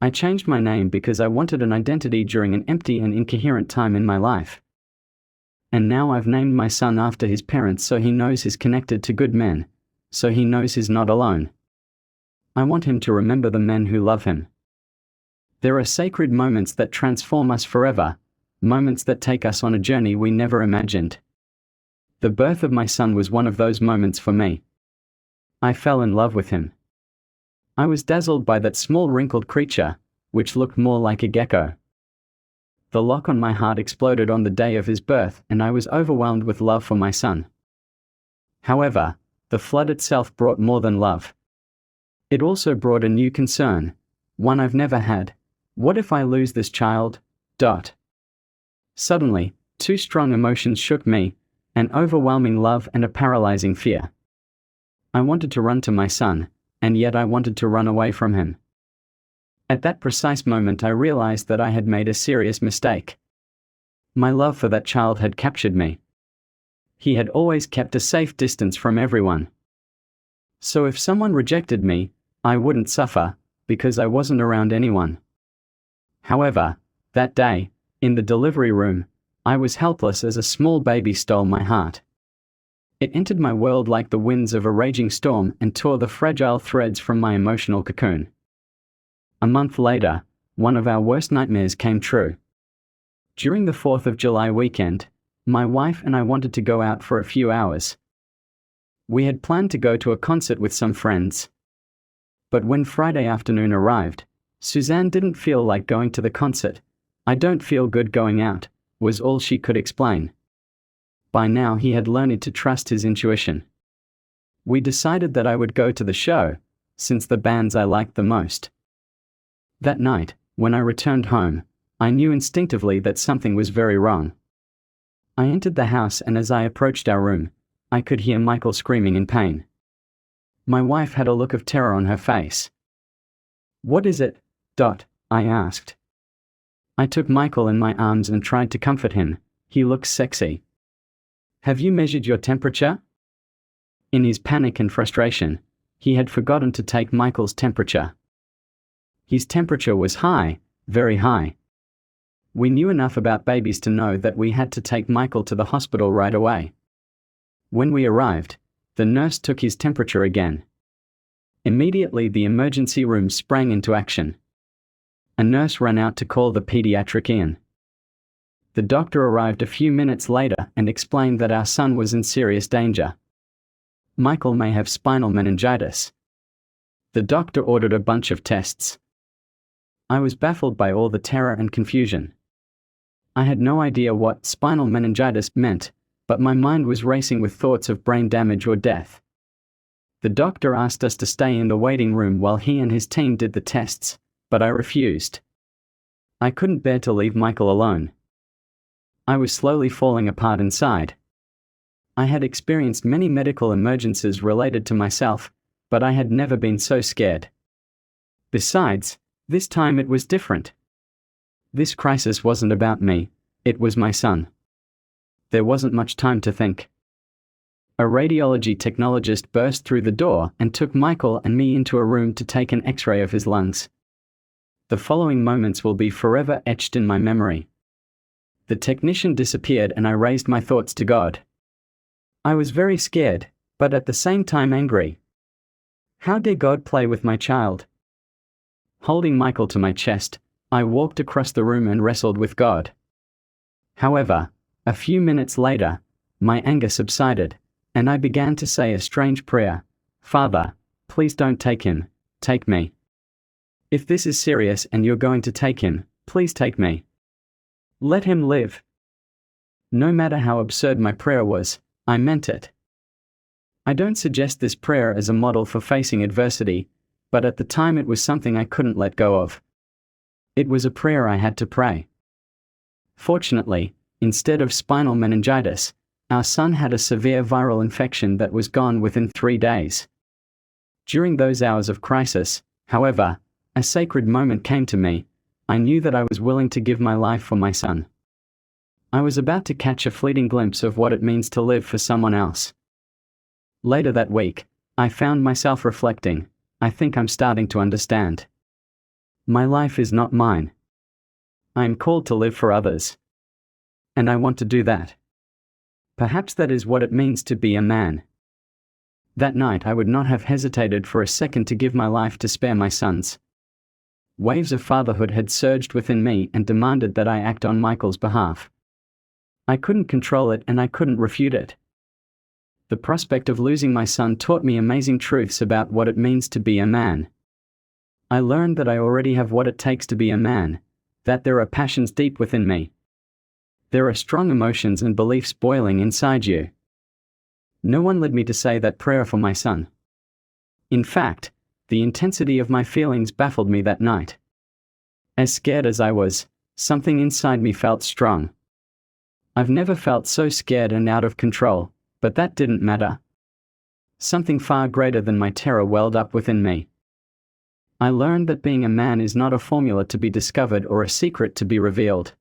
I changed my name because I wanted an identity during an empty and incoherent time in my life. And now I've named my son after his parents so he knows he's connected to good men, so he knows he's not alone. I want him to remember the men who love him. There are sacred moments that transform us forever, moments that take us on a journey we never imagined. The birth of my son was one of those moments for me. I fell in love with him. I was dazzled by that small wrinkled creature, which looked more like a gecko. The lock on my heart exploded on the day of his birth, and I was overwhelmed with love for my son. However, the flood itself brought more than love. It also brought a new concern, one I've never had. What if I lose this child? Suddenly, two strong emotions shook me, an overwhelming love and a paralyzing fear. I wanted to run to my son, and yet I wanted to run away from him. At that precise moment I realized that I had made a serious mistake. My love for that child had captured me. He had always kept a safe distance from everyone. So if someone rejected me, I wouldn't suffer, because I wasn't around anyone. However, that day, in the delivery room, I was helpless as a small baby stole my heart. It entered my world like the winds of a raging storm and tore the fragile threads from my emotional cocoon. A month later, one of our worst nightmares came true. During the 4th of July weekend, my wife and I wanted to go out for a few hours. We had planned to go to a concert with some friends. But when Friday afternoon arrived, Suzanne didn't feel like going to the concert. "I don't feel good going out," was all she could explain. By now he had learned to trust his intuition. We decided that I would go to the show, since the bands I liked the most. That night, when I returned home, I knew instinctively that something was very wrong. I entered the house, and as I approached our room, I could hear Michael screaming in pain. My wife had a look of terror on her face. "What is it?" I asked. I took Michael in my arms and tried to comfort him. "He looks sexy. Have you measured your temperature?" In his panic and frustration, he had forgotten to take Michael's temperature. His temperature was high, very high. We knew enough about babies to know that we had to take Michael to the hospital right away. When we arrived, the nurse took his temperature again. Immediately the emergency room sprang into action. A nurse ran out to call the pediatrician. The doctor arrived a few minutes later and explained that our son was in serious danger. Michael may have spinal meningitis. The doctor ordered a bunch of tests. I was baffled by all the terror and confusion. I had no idea what spinal meningitis meant, but my mind was racing with thoughts of brain damage or death. The doctor asked us to stay in the waiting room while he and his team did the tests, but I refused. I couldn't bear to leave Michael alone. I was slowly falling apart inside. I had experienced many medical emergencies related to myself, but I had never been so scared. Besides, this time it was different. This crisis wasn't about me, it was my son. There wasn't much time to think. A radiology technologist burst through the door and took Michael and me into a room to take an X-ray of his lungs. The following moments will be forever etched in my memory. The technician disappeared and I raised my thoughts to God. I was very scared, but at the same time angry. How dare God play with my child? Holding Michael to my chest, I walked across the room and wrestled with God. However, a few minutes later, my anger subsided, and I began to say a strange prayer. Father, please don't take him, take me. If this is serious and you're going to take him, please take me. Let him live. No matter how absurd my prayer was, I meant it. I don't suggest this prayer as a model for facing adversity, but at the time it was something I couldn't let go of. It was a prayer I had to pray. Fortunately, instead of spinal meningitis, our son had a severe viral infection that was gone within 3 days. During those hours of crisis, however, a sacred moment came to me. I knew that I was willing to give my life for my son. I was about to catch a fleeting glimpse of what it means to live for someone else. Later that week, I found myself reflecting, I think I'm starting to understand. My life is not mine. I am called to live for others. And I want to do that. Perhaps that is what it means to be a man. That night I would not have hesitated for a second to give my life to spare my sons. Waves of fatherhood had surged within me and demanded that I act on Michael's behalf. I couldn't control it and I couldn't refute it. The prospect of losing my son taught me amazing truths about what it means to be a man. I learned that I already have what it takes to be a man, that there are passions deep within me. There are strong emotions and beliefs boiling inside you. No one led me to say that prayer for my son. In fact, the intensity of my feelings baffled me that night. As scared as I was, something inside me felt strong. I've never felt so scared and out of control, but that didn't matter. Something far greater than my terror welled up within me. I learned that being a man is not a formula to be discovered or a secret to be revealed.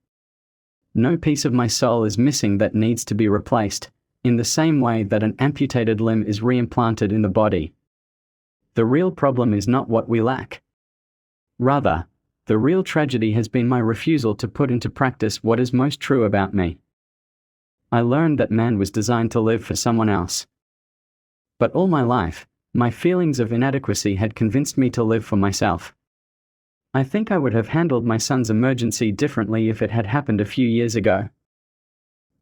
No piece of my soul is missing that needs to be replaced, in the same way that an amputated limb is reimplanted in the body. The real problem is not what we lack. Rather, the real tragedy has been my refusal to put into practice what is most true about me. I learned that man was designed to live for someone else. But all my life, my feelings of inadequacy had convinced me to live for myself. I think I would have handled my son's emergency differently if it had happened a few years ago.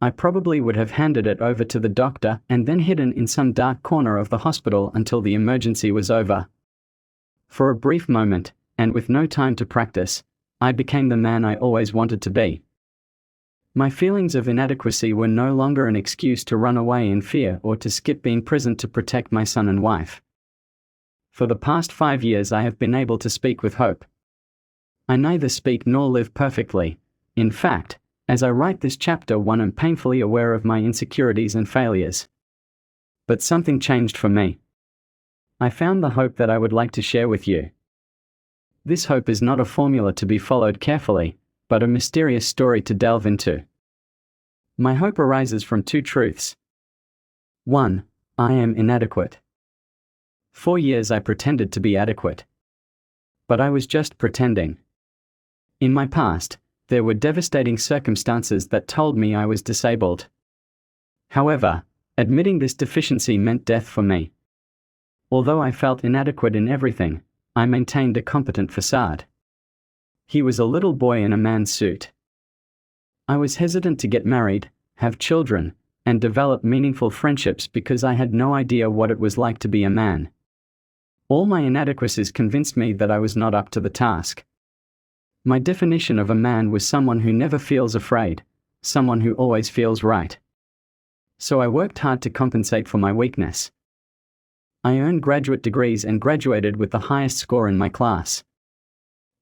I probably would have handed it over to the doctor and then hidden in some dark corner of the hospital until the emergency was over. For a brief moment, and with no time to practice, I became the man I always wanted to be. My feelings of inadequacy were no longer an excuse to run away in fear or to skip being present to protect my son and wife. For the past 5 years I have been able to speak with hope. I neither speak nor live perfectly. In fact, as I write this chapter, I am painfully aware of my insecurities and failures. But something changed for me. I found the hope that I would like to share with you. This hope is not a formula to be followed carefully, but a mysterious story to delve into. My hope arises from 2 truths. 1. I am inadequate. 4 years I pretended to be adequate. But I was just pretending. In my past, there were devastating circumstances that told me I was disabled. However, admitting this deficiency meant death for me. Although I felt inadequate in everything, I maintained a competent facade. He was a little boy in a man's suit. I was hesitant to get married, have children, and develop meaningful friendships because I had no idea what it was like to be a man. All my inadequacies convinced me that I was not up to the task. My definition of a man was someone who never feels afraid, someone who always feels right. So I worked hard to compensate for my weakness. I earned graduate degrees and graduated with the highest score in my class.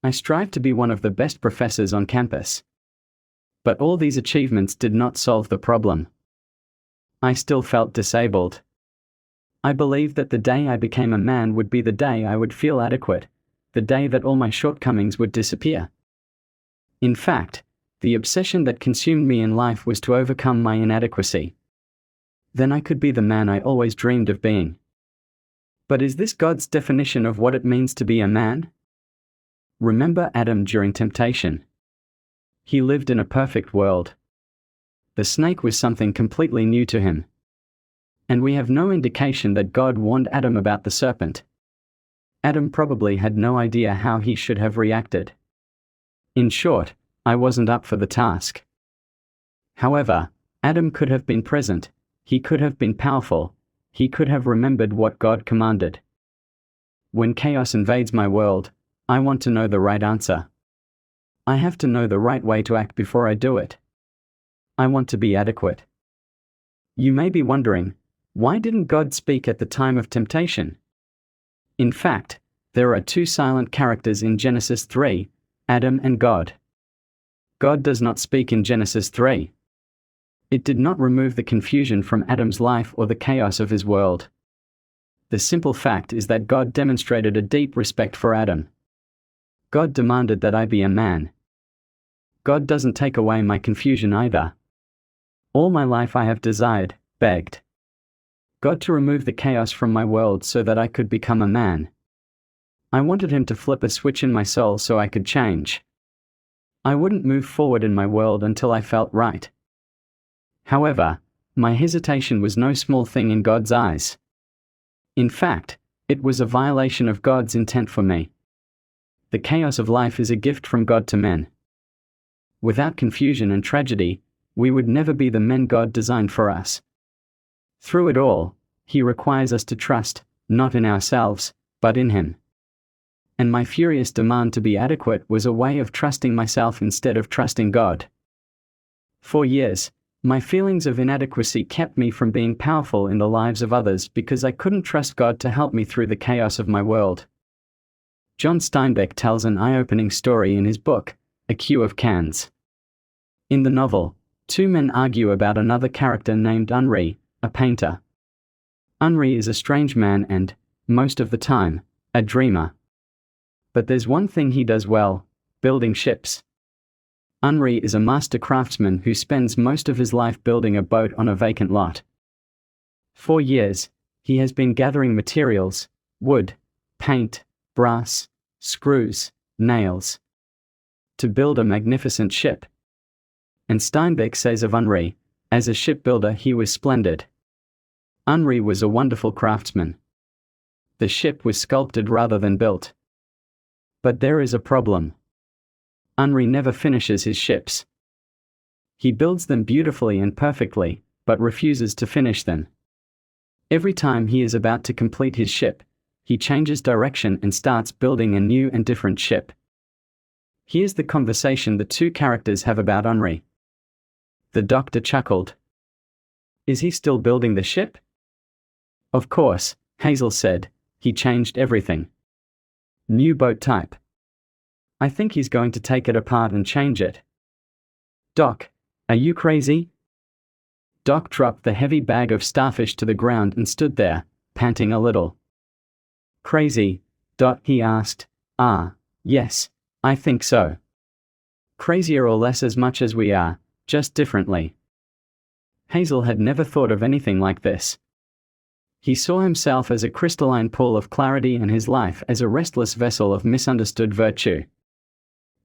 I strived to be one of the best professors on campus. But all these achievements did not solve the problem. I still felt disabled. I believed that the day I became a man would be the day I would feel adequate, the day that all my shortcomings would disappear. In fact, the obsession that consumed me in life was to overcome my inadequacy. Then I could be the man I always dreamed of being. But is this God's definition of what it means to be a man? Remember Adam during temptation. He lived in a perfect world. The snake was something completely new to him. And we have no indication that God warned Adam about the serpent. Adam probably had no idea how he should have reacted. In short, I wasn't up for the task. However, Adam could have been present, he could have been powerful, he could have remembered what God commanded. When chaos invades my world, I want to know the right answer. I have to know the right way to act before I do it. I want to be adequate. You may be wondering, why didn't God speak at the time of temptation? In fact, there are two silent characters in Genesis 3, Adam and God. God does not speak in Genesis 3. It did not remove the confusion from Adam's life or the chaos of his world. The simple fact is that God demonstrated a deep respect for Adam. God demanded that I be a man. God doesn't take away my confusion either. All my life I have desired, begged God to remove the chaos from my world so that I could become a man. I wanted him to flip a switch in my soul so I could change. I wouldn't move forward in my world until I felt right. However, my hesitation was no small thing in God's eyes. In fact, it was a violation of God's intent for me. The chaos of life is a gift from God to men. Without confusion and tragedy, we would never be the men God designed for us. Through it all, He requires us to trust, not in ourselves, but in Him. And my furious demand to be adequate was a way of trusting myself instead of trusting God. For years, my feelings of inadequacy kept me from being powerful in the lives of others because I couldn't trust God to help me through the chaos of my world. John Steinbeck tells an eye-opening story in his book, A Queue of Cans. In the novel, two men argue about another character named Henri, a painter. Henri is a strange man and, most of the time, a dreamer. But there's one thing he does well: building ships. Henri is a master craftsman who spends most of his life building a boat on a vacant lot. For years, he has been gathering materials: wood, paint, brass, screws, nails, to build a magnificent ship. And Steinbeck says of Henri, as a shipbuilder he was splendid. Henri was a wonderful craftsman. The ship was sculpted rather than built. But there is a problem. Henri never finishes his ships. He builds them beautifully and perfectly, but refuses to finish them. Every time he is about to complete his ship, he changes direction and starts building a new and different ship. Here's the conversation the two characters have about Henri. The doctor chuckled. Is he still building the ship? Of course, Hazel said. He changed everything. New boat type. I think he's going to take it apart and change it. Doc, are you crazy? Doc dropped the heavy bag of starfish to the ground and stood there, panting a little. Crazy, Dot? He asked. Yes, I think so. Crazier or less as much as we are, just differently. Hazel had never thought of anything like this. He saw himself as a crystalline pool of clarity and his life as a restless vessel of misunderstood virtue.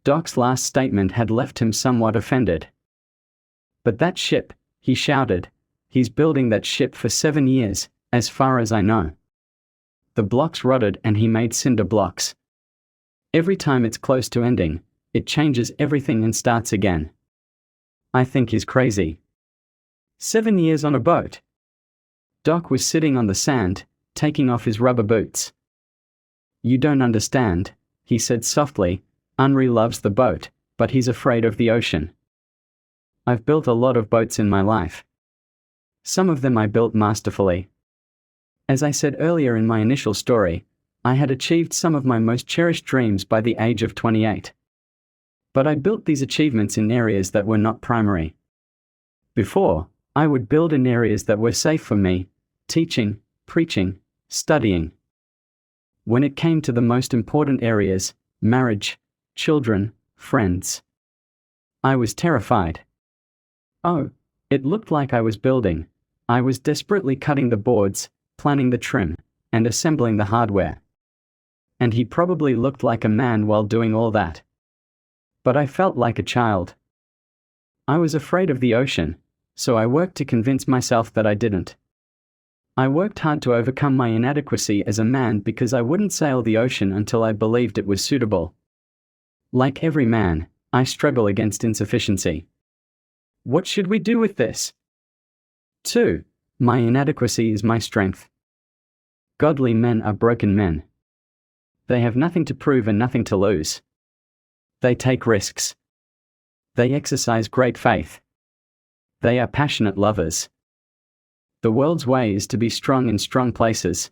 Doc's last statement had left him somewhat offended. But that ship, he shouted, he's building that ship for 7 years, as far as I know. The blocks rotted and he made cinder blocks. Every time it's close to ending, it changes everything and starts again. I think he's crazy. 7 years on a boat. Doc was sitting on the sand, taking off his rubber boots. You don't understand, he said softly. Henri loves the boat, but he's afraid of the ocean. I've built a lot of boats in my life. Some of them I built masterfully. As I said earlier in my initial story, I had achieved some of my most cherished dreams by the age of 28. But I built these achievements in areas that were not primary. Before, I would build in areas that were safe for me: teaching, preaching, studying. When it came to the most important areas, marriage, children, friends, I was terrified. Oh, it looked like I was building. I was desperately cutting the boards, planning the trim, and assembling the hardware. And he probably looked like a man while doing all that. But I felt like a child. I was afraid of the ocean, So I worked to convince myself that I didn't. I worked hard to overcome my inadequacy as a man because I wouldn't sail the ocean until I believed it was suitable. Like every man, I struggle against insufficiency. What should we do with this? 2. My inadequacy is my strength. Godly men are broken men. They have nothing to prove and nothing to lose. They take risks. They exercise great faith. They are passionate lovers. The world's way is to be strong in strong places.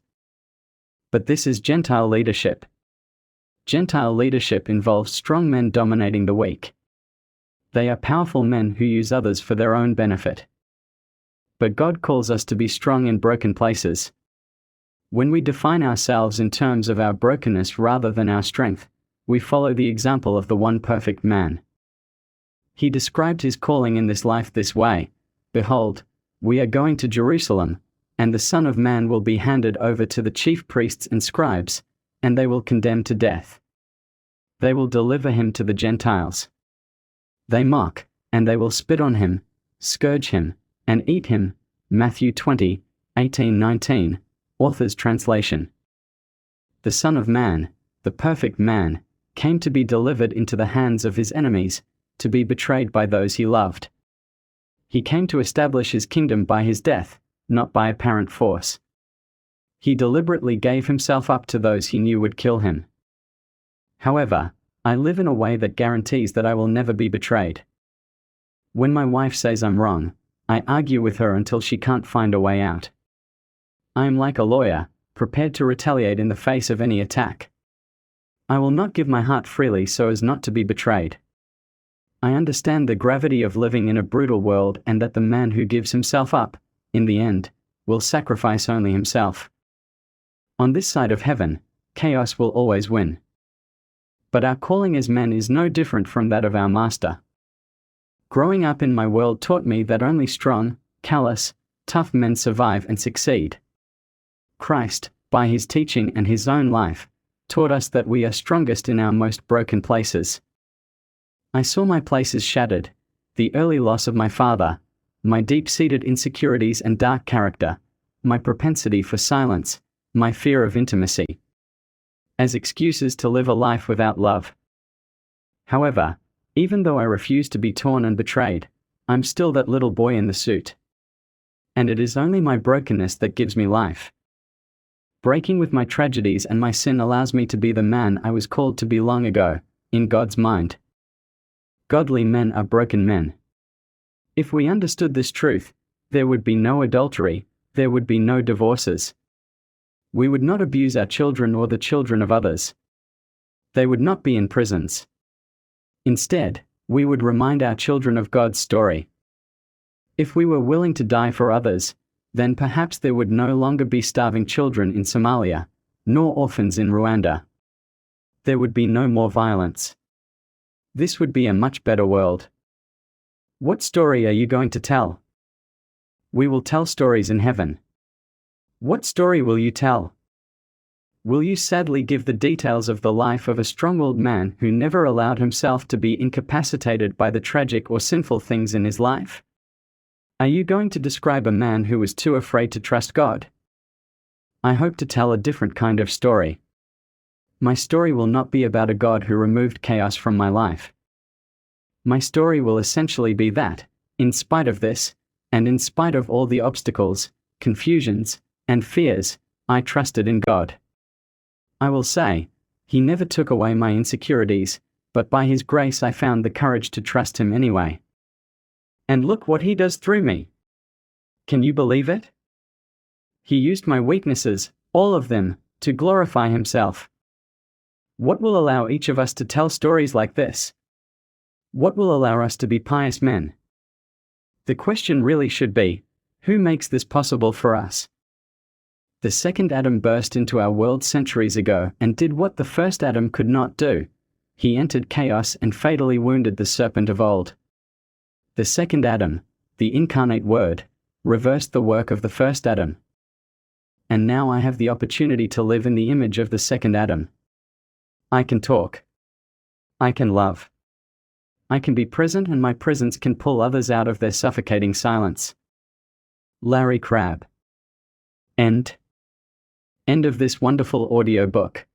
But this is Gentile leadership. Gentile leadership involves strong men dominating the weak. They are powerful men who use others for their own benefit. But God calls us to be strong in broken places. When we define ourselves in terms of our brokenness rather than our strength, we follow the example of the one perfect man. He described his calling in this life this way: "Behold, we are going to Jerusalem, and the Son of Man will be handed over to the chief priests and scribes, and they will condemn to death. They will deliver him to the Gentiles. They mock, and they will spit on him, scourge him, and eat him." Matthew 20:18-19, Author's Translation. The Son of Man, the perfect man, came to be delivered into the hands of his enemies, to be betrayed by those he loved. He came to establish his kingdom by his death, not by apparent force. He deliberately gave himself up to those he knew would kill him. However, I live in a way that guarantees that I will never be betrayed. When my wife says I'm wrong, I argue with her until she can't find a way out. I am like a lawyer, prepared to retaliate in the face of any attack. I will not give my heart freely so as not to be betrayed. I understand the gravity of living in a brutal world and that the man who gives himself up, in the end, will sacrifice only himself. On this side of heaven, chaos will always win. But our calling as men is no different from that of our Master. Growing up in my world taught me that only strong, callous, tough men survive and succeed. Christ, by his teaching and his own life, taught us that we are strongest in our most broken places. I saw my places shattered, the early loss of my father, my deep-seated insecurities and dark character, my propensity for silence, my fear of intimacy, as excuses to live a life without love. However, even though I refuse to be torn and betrayed, I'm still that little boy in the suit. And it is only my brokenness that gives me life. Breaking with my tragedies and my sin allows me to be the man I was called to be long ago, in God's mind. Godly men are broken men. If we understood this truth, there would be no adultery, there would be no divorces. We would not abuse our children or the children of others. They would not be in prisons. Instead, we would remind our children of God's story. If we were willing to die for others, then perhaps there would no longer be starving children in Somalia, nor orphans in Rwanda. There would be no more violence. This would be a much better world. What story are you going to tell? We will tell stories in heaven. What story will you tell? Will you sadly give the details of the life of a strong-willed man who never allowed himself to be incapacitated by the tragic or sinful things in his life? Are you going to describe a man who was too afraid to trust God? I hope to tell a different kind of story. My story will not be about a God who removed chaos from my life. My story will essentially be that, in spite of this, and in spite of all the obstacles, confusions, and fears, I trusted in God. I will say, He never took away my insecurities, but by His grace I found the courage to trust Him anyway. And look what He does through me. Can you believe it? He used my weaknesses, all of them, to glorify Himself. What will allow each of us to tell stories like this? What will allow us to be pious men? The question really should be, who makes this possible for us? The second Adam burst into our world centuries ago and did what the first Adam could not do. He entered chaos and fatally wounded the serpent of old. The second Adam, the incarnate Word, reversed the work of the first Adam. And now I have the opportunity to live in the image of the second Adam. I can talk. I can love. I can be present and my presence can pull others out of their suffocating silence. Larry Crabb. End of this wonderful audiobook.